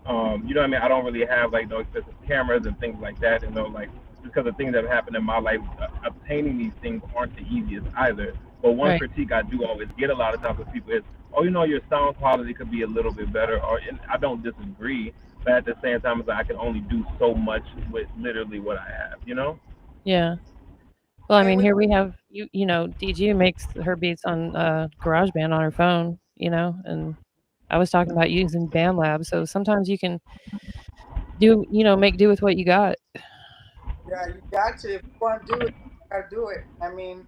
You know what I mean? I don't really have like no expensive cameras and things like that. And like just because of things that have happened in my life, obtaining these things aren't the easiest either. But one Right. critique I do always get a lot of times with people is, oh, your sound quality could be a little bit better, or and I don't disagree, but at the same time, it's like I can only do so much with literally what I have. Yeah. Well, I And mean, with here we have DG makes her beats on GarageBand on her phone, and I was talking about using BandLab. So sometimes you can make do with what you got. yeah, you got to if you want to do it, you gotta do it. I mean,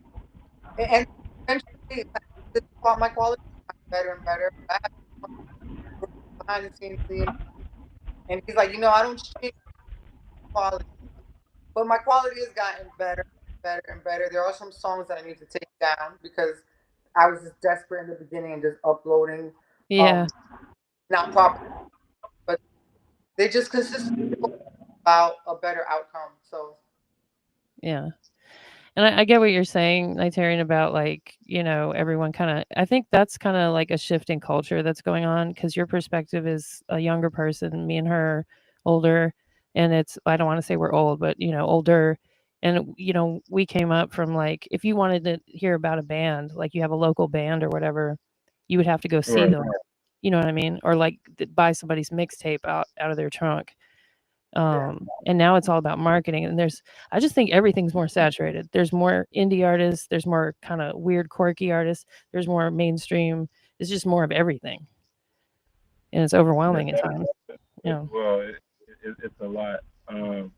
and eventually, like, my quality got better and better. I have to work behind the scenes, and he's like, I don't change quality, but my quality has gotten better, better and better. There are some songs that I need to take down because I was just desperate in the beginning and just uploading, Yeah. um, not proper, but they just consistently about a better outcome. So Yeah. And I get what you're saying, Nigerian, about everyone kind of. I think that's kind of like a shift in culture that's going on because your perspective is a younger person, me and her older, and I don't want to say we're old, but older, and we came up from like if you wanted to hear about a band, like you have a local band or whatever, you would have to go see Right. them. You know what I mean? Or like buy somebody's mixtape out of their trunk. yeah, And now it's all about marketing, and I just think everything's more saturated. There's more indie artists, there's more kind of weird quirky artists, there's more mainstream. It's just more of everything, and it's overwhelming at times. Well, it's a lot. And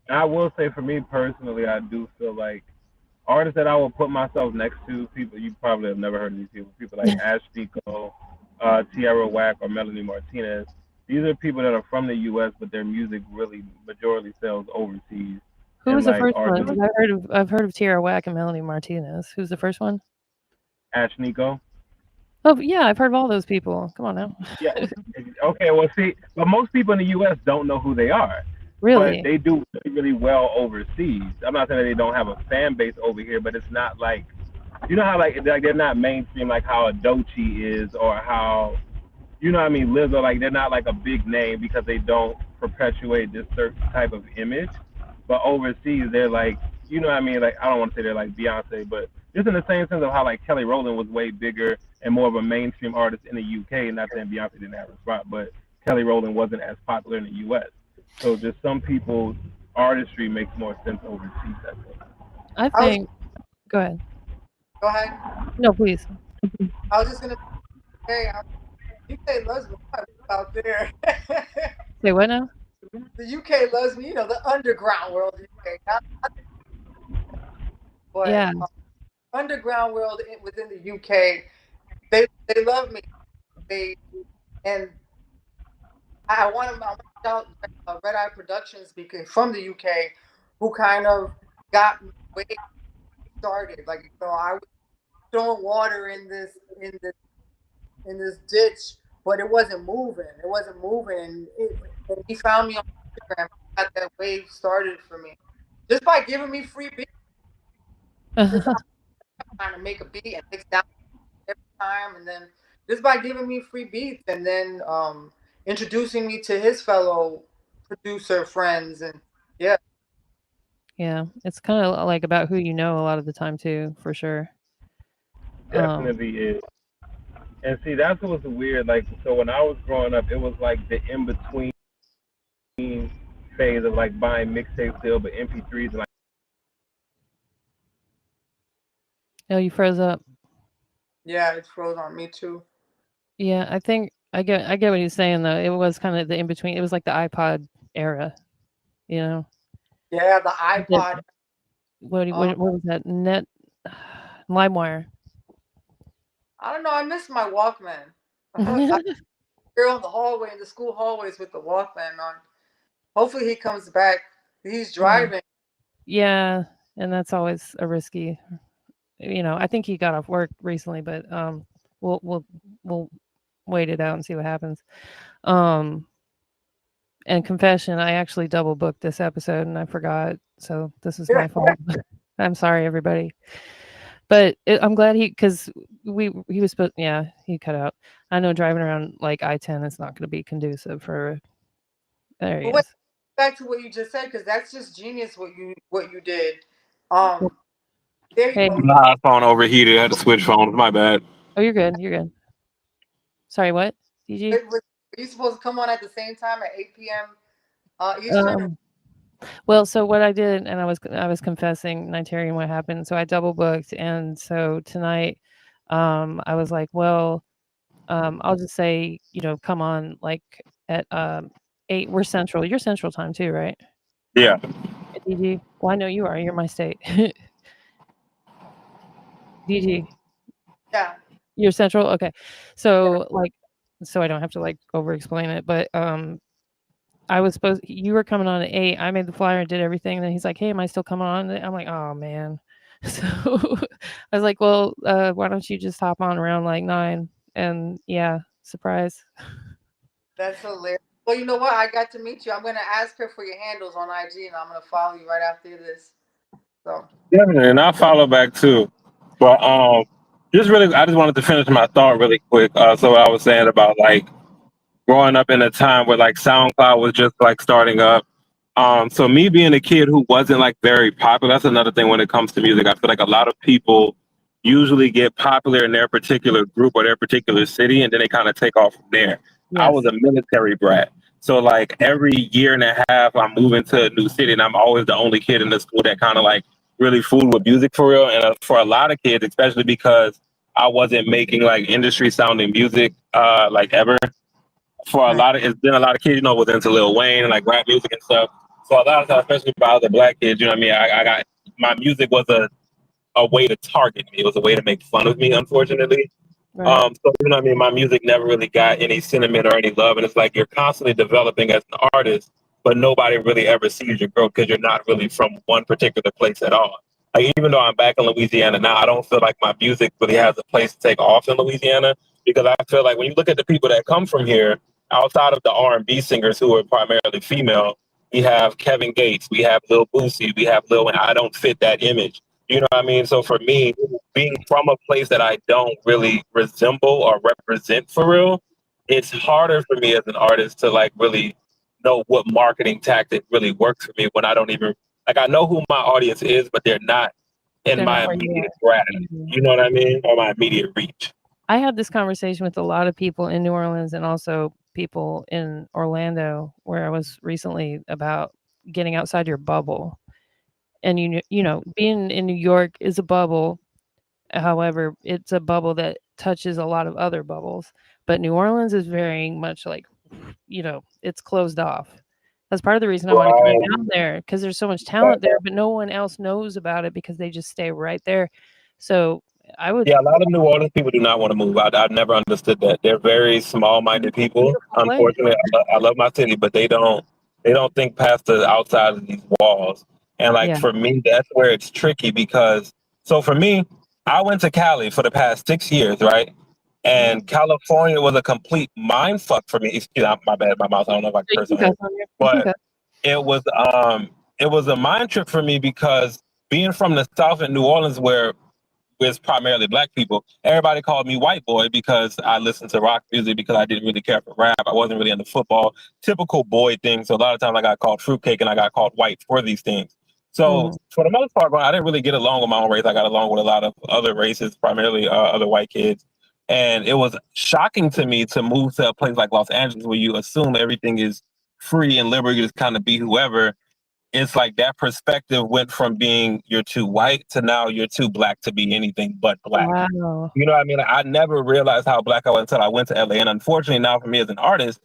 I will say for me personally, I do feel like artists that I will put myself next to, people you probably have never heard of these people. People like Ash Pico, Tierra Whack, or Melanie Martinez. These are people that are from the U.S., but their music really majority sells overseas, Who and was the like first are one? doing 'Cause I've heard of Tierra Whack and Melanie Martinez. Who's the first one? Ash Nico. Oh yeah, I've heard of all those people. Come on now. Yeah. Okay. Well, see, but most people in the U.S. don't know who they are, but Really? they do really, really well overseas. I'm not saying that they don't have a fan base over here, but it's not like how like they're not mainstream like how a Doechii is or how what I mean Lizzo, like they're not like a big name because they don't perpetuate this certain type of image. But overseas they're like what I mean, like I don't want to say they're like Beyonce, but just in the same sense of how like Kelly Rowland was way bigger and more of a mainstream artist in the UK. Not saying Beyonce didn't have a spot, but Kelly Rowland wasn't as popular in the US. So just some people's artistry makes more sense overseas, I think. I I was think. Go ahead. go ahead. No, please. I was just gonna say, UK loves me out there. Say what now? The UK loves me, the underground world of UK, but Yeah. underground world within the UK, they love me. They and I want to shout Red Eye Productions because from the UK, who kind of got me way started. Like I was throwing water in this ditch, but it wasn't moving. It wasn't moving, and he found me on Instagram. Got that wave started for me just by giving me free beats. Just trying to make a beat and mix down every time, and then just by giving me free beats, and then introducing me to his fellow producer friends, and yeah, Yeah, it's kind of like about who you know a lot of the time too, for sure. Definitely is. And see, that's what was weird. Like, so when I was growing up, it was like the in between phase of like buying mixtapes still, but MP3s and like. Oh, you froze up. yeah, it froze on me too. Yeah, I think I get what he's saying though. It was kind of the in between. It was like the iPod era, you know. Yeah, the That- iPod. what was that? LimeWire. I don't know. I miss my Walkman. I girl in the hallway in the school hallways with the Walkman on. Hopefully he comes back. He's driving. Yeah, and that's always a risky. I think he got off work recently, but we'll wait it out and see what happens. Um, and confession, I actually double booked this episode and I forgot, so this is my fault. I'm sorry, everybody. But I'm glad because he was supposed. Yeah, he cut out. I know driving around like I-10 is not going to be conducive for. There he But wait, is. back to what you just said, because that's just genius what you did. There you Hey. go. My phone overheated. I had to switch phones. My bad. Oh, you're good. You're good. Sorry, what? DG? Were you supposed to come on at the same time at 8 p.m. Eastern? Well, so what I did, and I was confessing Nigerian what happened. So I double booked, and so tonight, I was like, well, I'll just say, come on, like at 8. We're central. You're central time too, right? Yeah. DG. Well, I know you are. You're my state. DG. Yeah. You're central. Okay. So so I don't have to over explain it, but you were coming on at 8. I made the flyer and did everything. Then he's like, "Hey, am I still coming on?" I'm like, "Oh man." So I was like, "Well, why don't you just hop on around like 9?" And yeah, surprise. That's hilarious. Well, you know what? I got to meet you. I'm gonna ask her for your handles on IG, and I'm gonna follow you right after this. So Definitely, and I'll follow back too. But I just wanted to finish my thought really quick. So I was saying about like growing up in a time where like SoundCloud was just like starting up. So me being a kid who wasn't like very popular, that's another thing when it comes to music. I feel like a lot of people usually get popular in their particular group or their particular city, and then they kind of take off from there. I Yes. was a military brat. So like every year and a half, I'm moving to a new city, and I'm always the only kid in the school that kind of like really fooled with music for real. And for a lot of kids, especially because I wasn't making like industry sounding music like ever. For a Right. lot of it's been a lot of kids, was into Lil Wayne and like rap music and stuff. So a lot of times, especially by other black kids, you know what I mean? I got my music was a way to target me. It was a way to make fun of me, unfortunately. Right. So you know what I mean? My music never really got any sentiment or any love. And it's like you're constantly developing as an artist, but nobody really ever sees your growth because you're not really from one particular place at all. Like even though I'm back in Louisiana now, I don't feel like my music really has a place to take off in Louisiana because I feel like when you look at the people that come from here, outside of the R&B singers who are primarily female, we have Kevin Gates, we have Lil Boosie, we have Lil, and I don't fit that image. You know what I mean? So for me, being from a place that I don't really resemble or represent for real, it's harder for me as an artist to like really know what marketing tactic really works for me when I don't even like I know who my audience is, but they're not in They're not my where you immediate are. grasp. Mhm. You know what I mean? Or my immediate reach. I had this conversation with a lot of people in New Orleans and also people in Orlando where I was recently about getting outside your bubble. And being in New York is a bubble. However, it's a bubble that touches a lot of other bubbles. But New Orleans is very much like, it's closed off. That's part of the reason I want to go Right. down there because there's so much talent there, but no one else knows about it because they just stay right there. So I would. Yeah, a lot of New Orleans people do not want to move. I've never understood that. They're very small-minded people. Beautiful place. Unfortunately, I love my city, but they don't think past the outside of these walls. And like Yeah. for me, that's where it's tricky because so for me, I went to Cali for the past 6 years, right? And California was a complete mind fuck for me. Excuse me, my bad, my mouth. I don't know if I can You curse can on here, cuss on here. You can but cuss. it was it was a mind trip for me because being from the South in New Orleans, where with primarily black people, everybody called me white boy because I listened to rock music because I didn't really care for rap. I wasn't really into football, typical boy thing. So a lot of times I got called fruitcake and I got called white for these things. So Mhm. for the most part, I didn't really get along with my own race. I got along with a lot of other races, primarily other white kids. And it was shocking to me to move to a place like Los Angeles where you assume everything is free and liberal. You just kind of be whoever it's like that perspective went from being you're too white to now you're too black to be anything but black. Wow. You know what I mean? Like, I never realized how black I was until I went to LA. And unfortunately, now for me as an artist,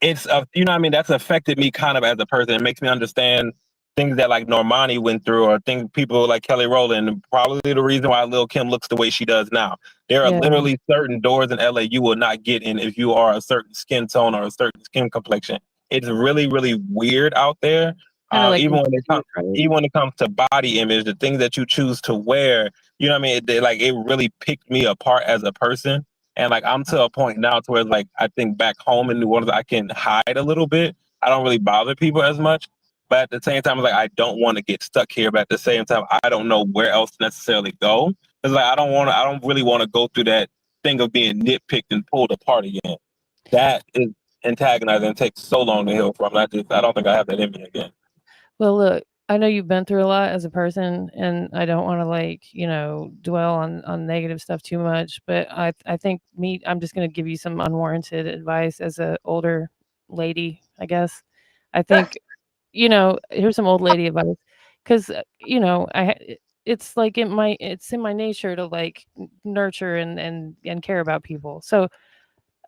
it's you know what I mean, that's affected me kind of as a person. It makes me understand things that like Normani went through, or things people like Kelly Rowland. Probably the reason why Lil Kim looks the way she does now. There are Yeah. literally certain doors in LA you will not get in if you are a certain skin tone or a certain skin complexion. It's really, really weird out there. Kind of like Even when it comes, right? even when it comes to body image, the things that you choose to wear, you know what I mean? It really picked me apart as a person. And like I'm to a point now to where like I think back home in New Orleans I can hide a little bit. I don't really bother people as much. But at the same time, like I don't want to get stuck here. But at the same time, I don't know where else to necessarily go. It's like I don't really want to go through that thing of being nitpicked and pulled apart again. That is antagonizing and takes so long to heal from. I don't think I have that in me again. Well, look, I know you've been through a lot as a person, and I don't want to dwell on negative stuff too much. But I think I'm just going to give you some unwarranted advice as a older lady, I guess. I think here's some old lady advice, because it's like it's in my nature to like nurture and care about people. So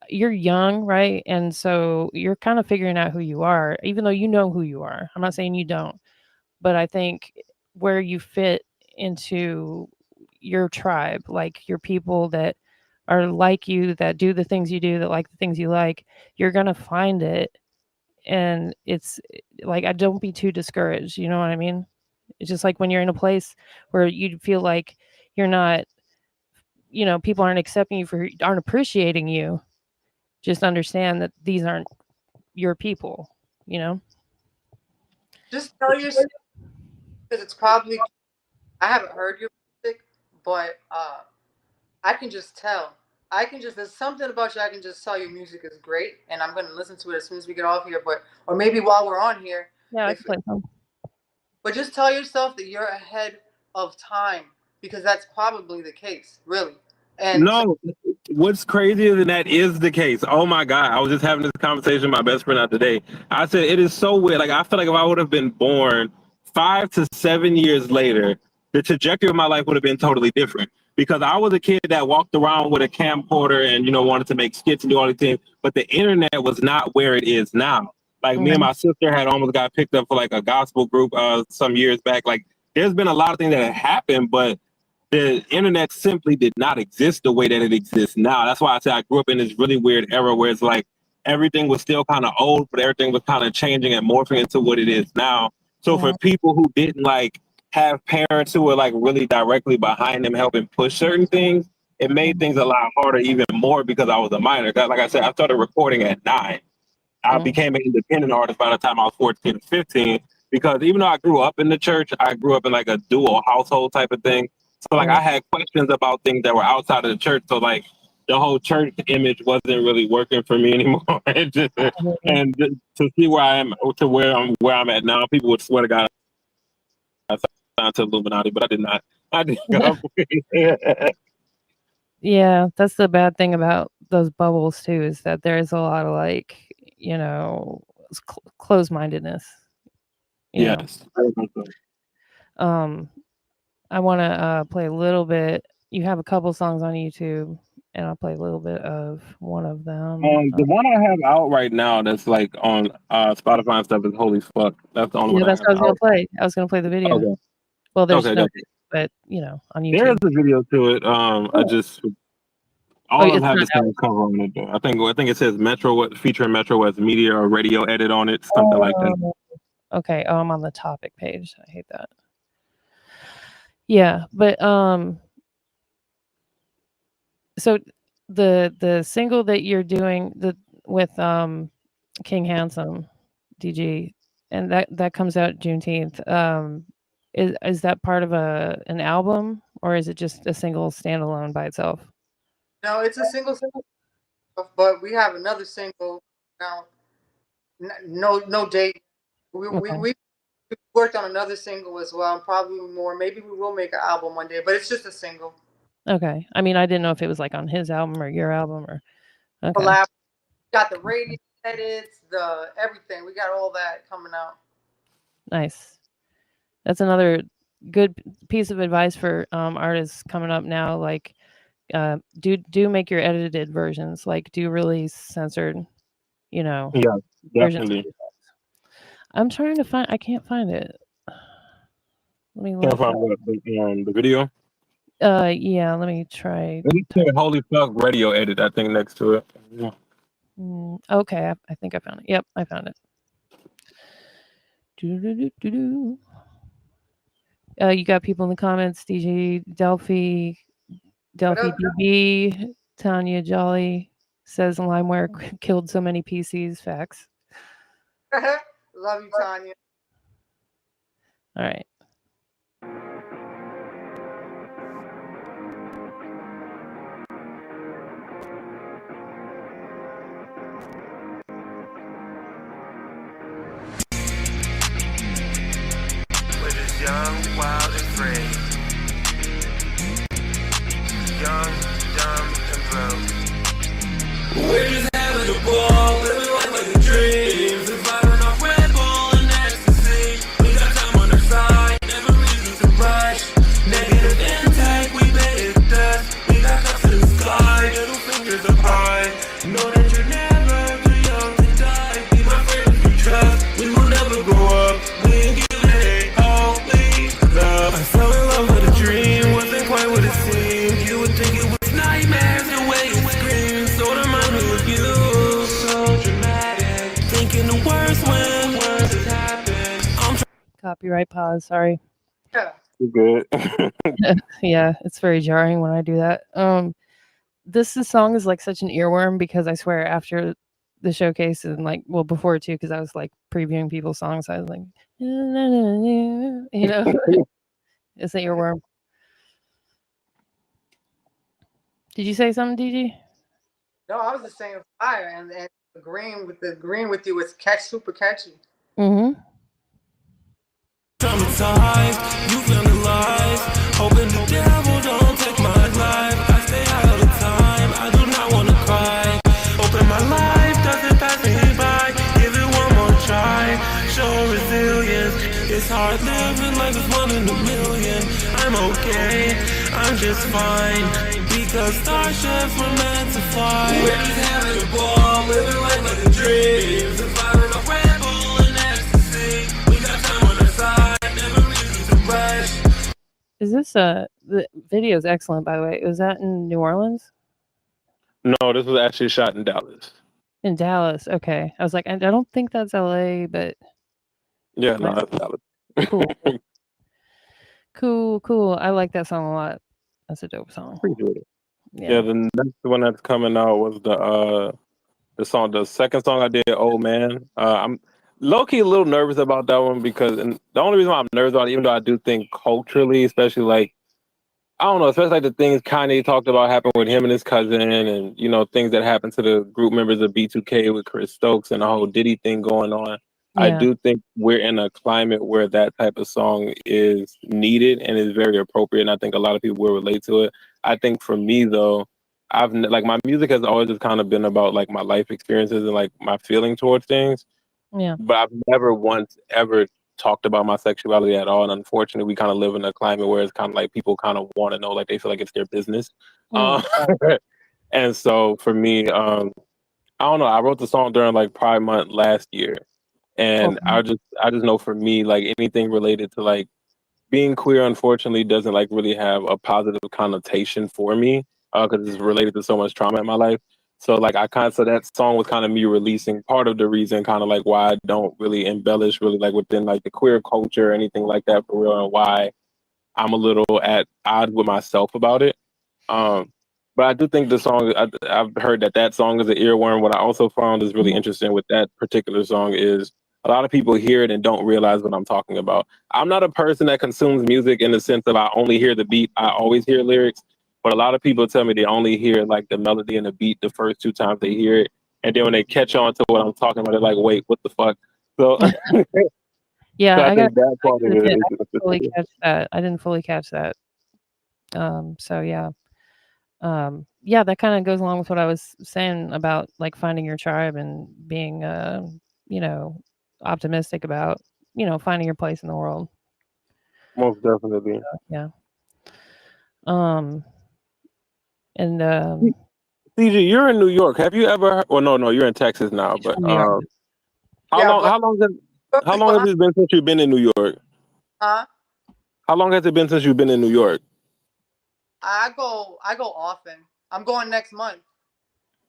you're young, right? And so you're kind of figuring out who you are, even though you know who you are. I'm not saying you don't, but I think where you fit into your tribe, like your people that are like you, that do the things you do, that like the things you like, you're going to find it. And it's like, I don't be too discouraged. You know what I mean? It's just like when you're in a place where you feel like you're not, people aren't accepting you aren't appreciating you. Just understand that these aren't your people, Just tell yourself, because it's probably, I haven't heard your music, but I can just tell. There's something about you. I can just tell your music is great, and I'm going to listen to it as soon as we get off here. Or maybe while we're on here. Yeah, I can play some. But just tell yourself that you're ahead of time, because that's probably the case, really. And No, what's crazier than that is the case. Oh my God. I was just having this conversation with my best friend out today. I said, it is so weird. Like, I feel like if I would have been born 5 to 7 years later, the trajectory of my life would have been totally different. Because I was a kid that walked around with a camcorder and, wanted to make skits and do all these things. But the internet was not where it is now. Like, me and my sister had almost got picked up for like a gospel group some years back. Like, there's been a lot of things that have happened, but the internet simply did not exist the way that it exists now. That's why I say I grew up in this really weird era where it's like everything was still kind of old, but everything was kind of changing and morphing into what it is now. So for people who didn't like have parents who were like really directly behind them helping push certain things, it made things a lot harder, even more because I was a minor. Like I said, I started recording at 9. I became an independent artist by the time I was 14 or 15, because even though I grew up in the church, I grew up in like a dual household type of thing. So like I had questions about things that were outside of the church. So like the whole church image wasn't really working for me anymore. And to see where I am to where I'm at now, people would swear to God I signed to Illuminati, but I did not. I did. Yeah, that's the bad thing about those bubbles too, is that there's a lot of like, closed-mindedness. Yes. I want to play a little bit. You have a couple songs on YouTube, and I'll play a little bit of one of them. The one I have out right now that's like on Spotify and stuff is Holy Fuck. That's the only one. That's what I was gonna play. I was gonna play the video. Okay. Well, there's okay, no, but on YouTube. There is a video to it. I just all of them have the same cover on it. I think it says Metro featuring Metro West Media or radio edit on it, something like that. Okay. I'm on the topic page. I hate that. Yeah, but so the single that you're doing with King Handsome, DG, and that comes out Juneteenth. Is that part of an album, or is it just a single standalone by itself? No, it's a single, but we have another single now. No date. We worked on another single as well, and probably more. Maybe we will make an album one day, but it's just a single. Okay. I mean, I didn't know if it was like on his album or your album or. Okay. Collab. Got the radio edits, the everything. We got all that coming out. Nice. That's another good piece of advice for artists coming up now. Like, do make your edited versions. Like, do really censored, Yeah, versions. definitely. I'm trying to find. I can't find it. Let me Can't look. find the video. Yeah. Let me try. Let me say holy fuck radio edit. I think next to it. Yeah. Okay, I think I found it. Yep, I found it. Doo-doo-doo-doo-doo. You got people in the comments. DJ Delphi DB, Tanya Jolly says LimeWire killed so many PCs. Facts. Love you, Tanya. All right. Young, wild, and free. Young, dumb, and broke. We're just having a ball, living life like a dream. Surviving off Red Bull and ecstasy. We got time on our side, never reason to rush. Negative intake, we made it dust. We got cups in the sky, little fingers up high. Know that you're never too young to die. Be my friends we trust, we will never grow up. We ain't giving it all. I fell in love with a dream, wasn't quite what it seemed. You would think it was nightmares, the way you screamed. So remind me of you, so dramatic. Thinking the worst when worse has happened. Copyright pause. Sorry. You're good. Yeah, it's very jarring when I do that. This song is like such an earworm because I swear after the showcase and like before too, because I was like previewing people's songs, I was like, it's an earworm. Did you say something, DG? No, I was just saying fire and agreeing with you was super catchy. Mm-hmm. Traumatized, you feel alive. Hoping the devil don't take my life. I stay out all the time, I do not want to cry. Open my life, doesn't pass me by. Give it one more try, show resilience. It's hard living like it's 1 in a million. I'm okay, I'm just fine. Because starships were meant to fly. We're just having a ball, living life like a dream. Surviving off Red Bull and ecstasy. We got time on our side, never reason to rush. Is this the video is excellent, by the way. Was that in New Orleans? No, this was actually shot in Dallas. In Dallas. Okay. I was like, I don't think that's LA, but yeah, no, that's Dallas. Cool. I like that song a lot. That's a dope song. Appreciate it. Yeah, the next one that's coming out was the second song I did, Old Man. I'm low-key a little nervous about that one because, and the only reason why I'm nervous about it, even though I do think culturally, especially like, I don't know, especially like the things Kanye talked about happened with him and his cousin, and things that happened to the group members of B2K with Chris Stokes and the whole Diddy thing going on. I do think we're in a climate where that type of song is needed and is very appropriate, and I think a lot of people will relate to it. I think for me though, like my music has always just kind of been about like my life experiences and like my feeling towards things. Yeah. But I've never once ever talked about my sexuality at all, and unfortunately, we kind of live in a climate where it's kind of like people kind of want to know, like they feel like it's their business. And so for me, I don't know. I wrote the song during like Pride Month last year. And I just know for me, like anything related to like being queer, unfortunately, doesn't like really have a positive connotation for me because it's related to so much trauma in my life. So like so that song was kind of me releasing part of the reason, kind of like why I don't really embellish really like within like the queer culture or anything like that for real, and why I'm a little at odds with myself about it. But I do think the song, I've heard that song is an earworm. What I also found is really interesting with that particular song is a lot of people hear it and don't realize what I'm talking about. I'm not a person that consumes music in the sense of I only hear the beat. I always hear lyrics. But a lot of people tell me they only hear like the melody and the beat the first 2 times they hear it. And then when they catch on to what I'm talking about, they're like, wait, what the fuck? So yeah, so I think that part of it didn't fully catch that. I didn't fully catch that. So yeah. Yeah, that kind of goes along with what I was saying about like finding your tribe and being optimistic about finding your place in the world. Most definitely. Yeah. And CG, you're in New York. Have you ever? Well, no, you're in Texas now. he's But from New York. how Yeah, long? but How long has it been since you've been in New York? huh? How long has it been since you've been in New York? I go often. I'm going next month.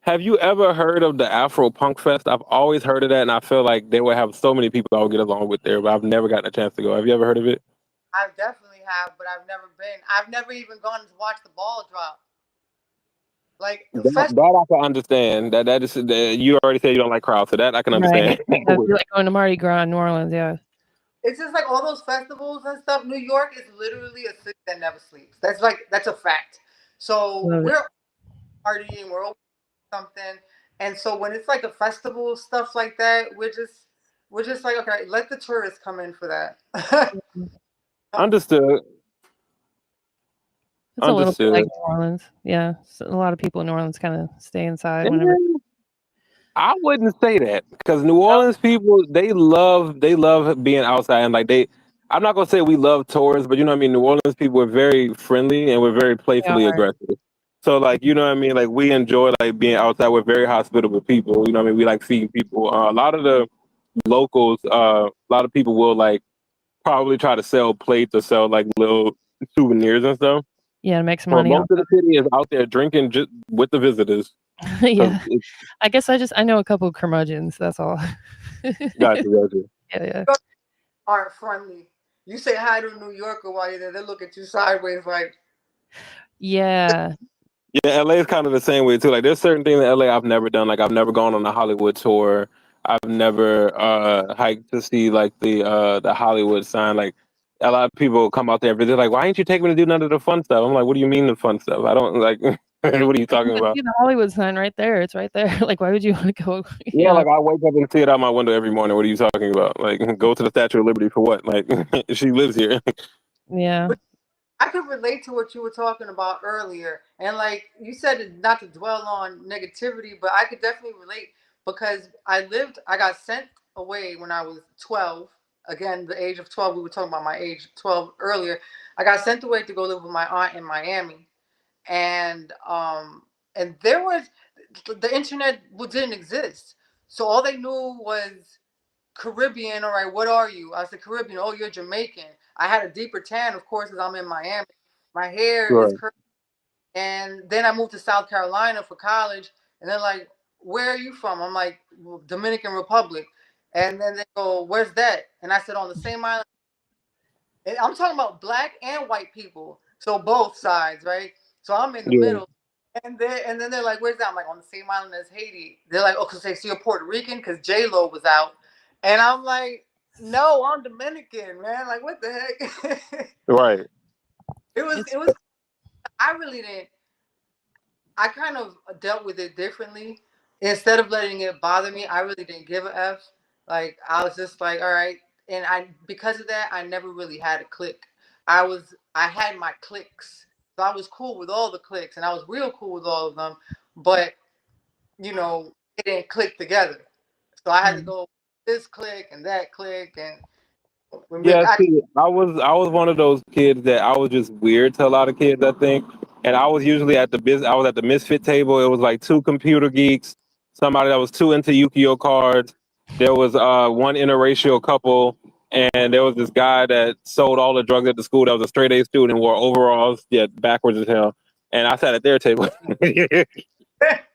Have you ever heard of the Afro Punk Fest? I've always heard of that, and I feel like they would have so many people I would get along with there, but I've never gotten a chance to go. Have you ever heard of it? I definitely have, but I've never been. I've never even gone to watch the ball drop. Like That I can understand. That is you already said you don't like crowds, so that I can Right. understand. I feel like going to Mardi Gras in New Orleans. Yeah. it's just like all those festivals and stuff. New York is literally a city that never sleeps. That's a fact. So Love it. we're partying, we're always something, and so when it's like a festival stuff like that, we're just like, okay, let the tourists come in for that. Understood. It's a little bit like Understood. New Orleans. Yeah. So a lot of people in New Orleans kind of stay inside Eh, whenever. I wouldn't say that because New Orleans people they love being outside and like they. I'm not gonna say we love tourists, but you know what I mean. New Orleans people are very friendly and we're very They playfully are. aggressive. So like you know what I mean. Like we enjoy like being outside. We're very hospitable people. You know what I mean. We like feeding people. A lot of the locals, a lot of people will like probably try to sell plates or sell like little souvenirs and stuff. Yeah, to make some But money most off of of the city is out there drinking just with the visitors. it. 'Cause Yeah. it's I guess I know a couple of curmudgeons. That's all. gotcha. Yeah. Aren't friendly. You say hi to a New Yorker while you're there, they look at you sideways like, Yeah. Yeah, LA is kind of the same way too. Like there's certain things in LA I've never done. Like I've never gone on a Hollywood tour. I've never hiked to see like the Hollywood sign. Like a lot of people come out there and they're like, "Why ain't you taking me to do none of the fun stuff?" I'm like, "What do you mean the fun stuff? I don't like. What are you talking You about?" see the Hollywood sign right there. It's right there. Like, why would you want to go? Yeah, like I wake up and see it out my window every morning. What are you talking about? Like go to the Statue of Liberty for what? Like she lives here. Yeah. but I could relate to what you were talking about earlier. And like you said, not to dwell on negativity, but I could definitely relate because I got sent away when I was 12. Again, the age of 12, we were talking about my age 12 earlier. I got sent away to go live with my aunt in Miami. And there was the internet didn't exist. So all they knew was Caribbean. All right, what are you? I said Caribbean. Oh, you're Jamaican. I had a deeper tan, of course, as I'm in Miami. My hair is Right. curly. And then I moved to South Carolina for college. And they're like, "Where are you from?" I'm like, "Well, Dominican Republic." And then they go, "Where's that?" And I said, "On the same island." And I'm talking about black and white people, so both sides, right? So I'm in the Yeah. middle. And then they're like, "Where's that?" I'm like, "On the same island as Haiti." They're like, "Oh, because so you're Puerto Rican?" Because J Lo was out, and I'm like, "No, I'm Dominican, man. Like, what the heck?" Right. it was. It's It was. I really didn't. I kind of dealt with it differently. Instead of letting it bother me, I really didn't give a f. Like I was just like, all right, and I because of that, I never really had a clique. I had my cliques, so I was cool with all the cliques, and I was real cool with all of them. But it didn't click together. So I had to go this clique and that clique, and Yeah, see, I was one of those kids that I was just weird to a lot of kids, I think. And I was usually I was at the misfit table. It was like two computer geeks, somebody that was too into Yu-Gi-Oh cards. There was one interracial couple, and there was this guy that sold all the drugs at the school that was a straight A student and wore overalls, yeah, backwards as hell. And I sat at their table.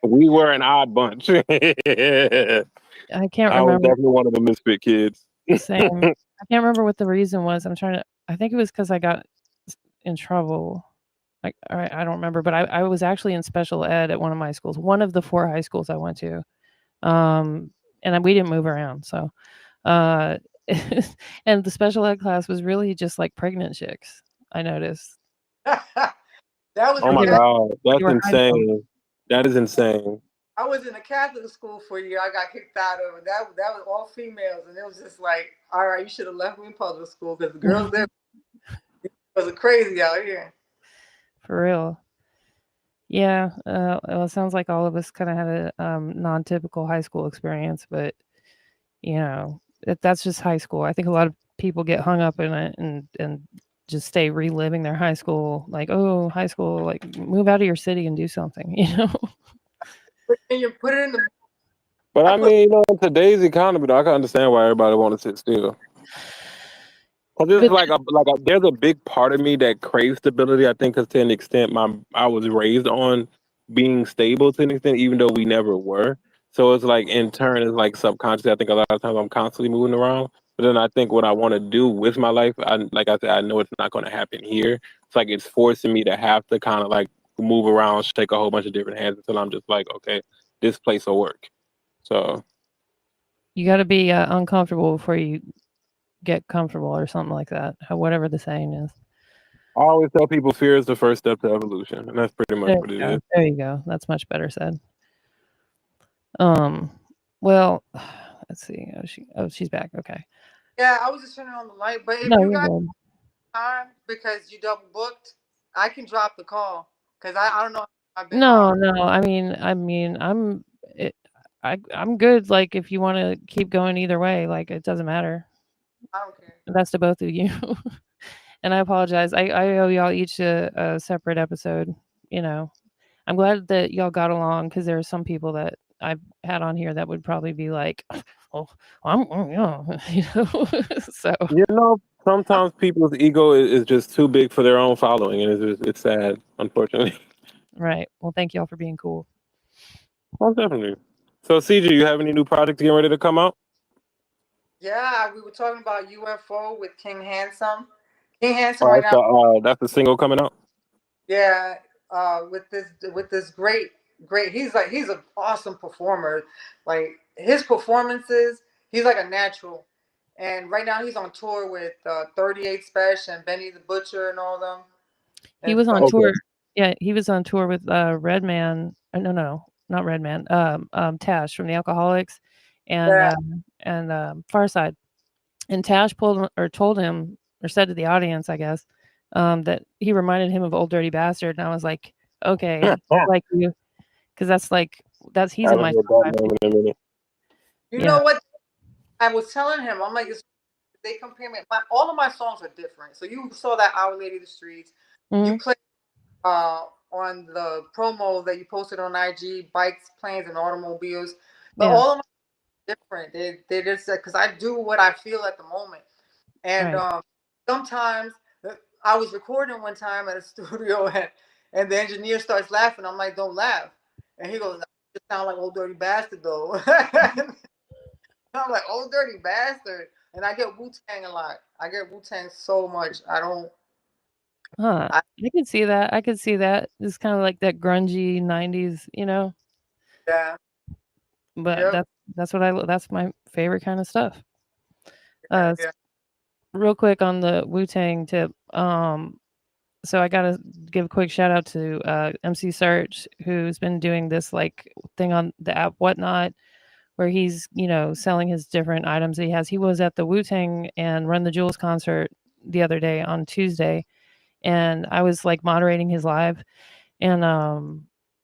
We were an odd bunch. I I can't was remember. definitely one of the misfit kids. Same. I can't remember what the reason was. I think it was because I got in trouble. Like I don't remember, but I was actually in special ed at one of my schools, one of the 4 high schools I went to. And we didn't move around. So, uh, and the special ed class was really just like pregnant chicks. I noticed. that was Oh in my They were, God, they that's were hiding them. insane. That is insane. I was in a Catholic school for a year. I got kicked out of it. That was all females, and it was just like, all right, you should have left me in public school because the girls there was crazy out here. For real. Yeah. Well, it sounds like all of us kind of had a non-typical high school experience, but that's just high school. I think a lot of people get hung up in it and just stay reliving their high school, like, oh, high school, like move out of your city and do something, you know? Put it in the. But I I put. mean, in today's economy, though, I can understand why everybody want to sit still. Cause it's But there's a big part of me that craves stability. I think, cause to an extent, I was raised on being stable to an extent, even though we never were. So it's like in turn, it's like subconsciously. I think a lot of times I'm constantly moving around. But then I think what I want to do with my life, like I said, I know it's not going to happen here. It's like it's forcing me to have to kind of like move around, shake a whole bunch of different hands until I'm just like, okay, this place will work. So you got to be uncomfortable before you get comfortable or something like that. Whatever the saying is. I always tell people fear is the first step to evolution, and that's pretty much There what you it go. is. There you go. That's much better said. Um, well, let's see. She's back. Okay. Yeah, I was just turning on the light. But if No, you you're got good. time because you double booked, I can drop the call because I don't know. I've been on. No. I'm good. Like, if you want to keep going either way, like it doesn't matter. I don't care. That's to both of you. And I apologize. I owe y'all each a separate episode. You know, I'm glad that y'all got along because there are some people that I've had on here that would probably be like, "Oh, yeah," you know. So You know, sometimes people's ego is just too big for their own following, and it's sad, unfortunately. right. Well, thank y'all for being cool. Most definitely. So, CJ, you have any new projects getting ready to come out? Yeah, we were talking about UFO with King Handsome. King Handsome All right right, now. so that's the single coming out. Yeah, with this great. He's an awesome performer. Like his performances, he's like a natural. And right now he's on tour with 38 Special and Benny the Butcher and all them. He And was on like, Okay. tour. Yeah, he was on tour with Redman. No, not Redman. Tash from the Alcoholics, and yeah, Farside. And Tash told him or said to the audience, I guess, that he reminded him of Old Dirty Bastard, and I was like, okay, I like you, because he's in haven't my heard top that five. name in a minute. you Yeah. know what? I was telling him, I'm like, they compare me. All of my songs are different. So you saw that Our Lady of the Streets. You Hmm. played on the promo that you posted on IG, bikes, planes, and automobiles. But Yeah. all of them are different. They just because I do what I feel at the moment. And Right. sometimes I was recording one time at a studio and the engineer starts laughing. I'm like, don't laugh. And he goes, "You sound like Old Dirty Bastard though." I'm like, "Old Dirty Bastard." And I get Wu Tang a lot. I get Wu Tang so much. I don't. Huh. I, I could see that. I could see that. It's kind of like that grungy '90s, you know. yeah. But Yep. that's my favorite kind of stuff. Yeah. Uh, Yeah. real quick on the Wu Tang tip. So I gotta give a quick shout out to MC Search, who's been doing this like thing on the app Whatnot, where he's selling his different items that he has. He was at the Wu Tang and Run the Jewels concert the other day on Tuesday, and I was like moderating his live, and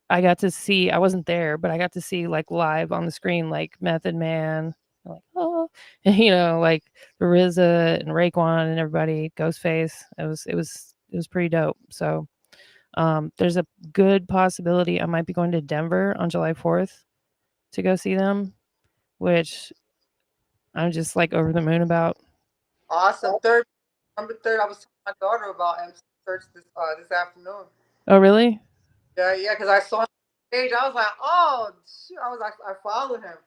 I got to see. I wasn't there, but I got to see like live on the screen like Method Man, like oh, like RZA and Raekwon and everybody, Ghostface. It was pretty dope. So there's a good possibility I might be going to Denver on July 4th to go see them, which I'm just like over the moon about. Awesome. Number third. I was telling my daughter about MC Search this afternoon. Oh, really? Yeah, because I saw him on stage. I was like, oh, shoot. I was like, I followed him.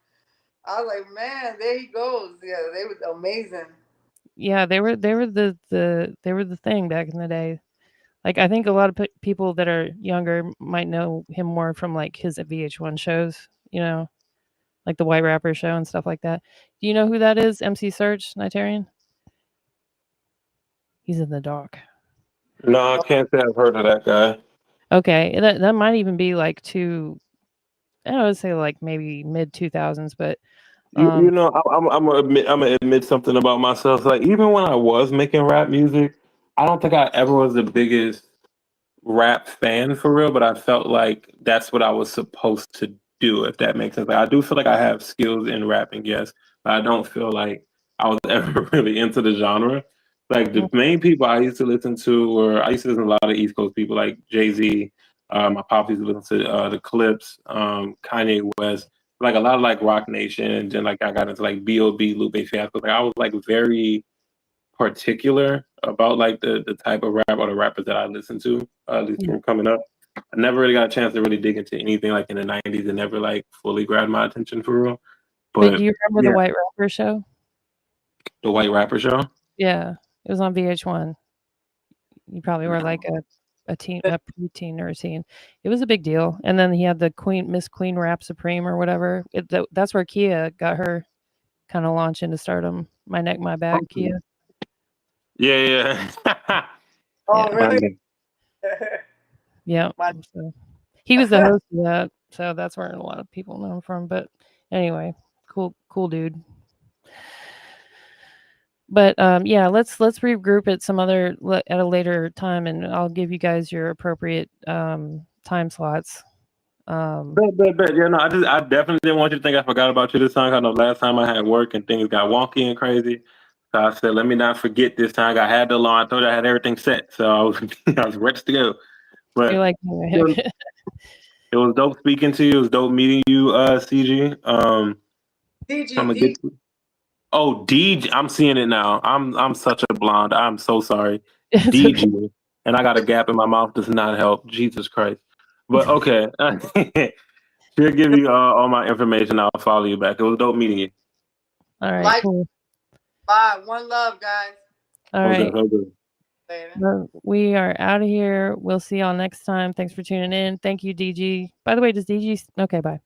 I was like, man, there he goes. Yeah, they were amazing. Yeah, they were the thing back in the day. Like I think a lot of people that are younger might know him more from like his VH1 shows, like the White Rapper show and stuff like that. Do you know who that is? MC Search, Nigerian? He's in the dark. No, I can't say I've heard of that guy. Okay, that might even be like I would say like maybe mid 2000s, but You know, I'm gonna admit something about myself. Like even when I was making rap music, I don't think I ever was the biggest rap fan for real, but I felt like that's what I was supposed to do, if that makes sense. Like I do feel like I have skills in rapping, yes, but I don't feel like I was ever really into the genre. Like the main people I used to listen to were I used to listen to a lot of East Coast people like Jay-Z. My pop used to listen to the Clips, Kanye West, like a lot of like Rock Nation, and then like I got into like B.O.B. Lupe Fiasco. Like I was like very particular about like the type of rap or the rappers that I listened to, at least from coming up. I never really got a chance to really dig into anything like in the 90s. It never like fully grabbed my attention for real. But But do you remember the White Rapper show? The White Rapper show? Yeah, it was on VH1. You probably were like a teen, a preteen or a teen. It was a big deal. And then he had the Miss Queen Rap Supreme or whatever. That's where Kia got her kind of launch into stardom. My Neck, My Back, Kia. Yeah. Oh, really? Yeah. So, he was the host of that, so that's where a lot of people know him from. But anyway, cool dude. But yeah, let's regroup at some other at a later time, and I'll give you guys your appropriate time slots. But yeah, no, I definitely didn't want you to think I forgot about you this time. I know last time I had work and things got wonky and crazy. So I said, let me not forget this time. I had the law. I told you I had everything set, so I was I was ready to go. But You're like, it was dope speaking to you. It was dope meeting you, CG. DG. Oh, DG. I'm seeing it now. I'm such a blonde. I'm so sorry. DG. Okay. And I got a gap in my mouth. Does not help. Jesus Christ. But okay. She'll give you all my information. I'll follow you back. It was dope meeting you. All right. Cool. Bye. One love, guys. All right. We are out of here. We'll see y'all next time. Thanks for tuning in. Thank you, DG. By the way, does DG... Okay, bye.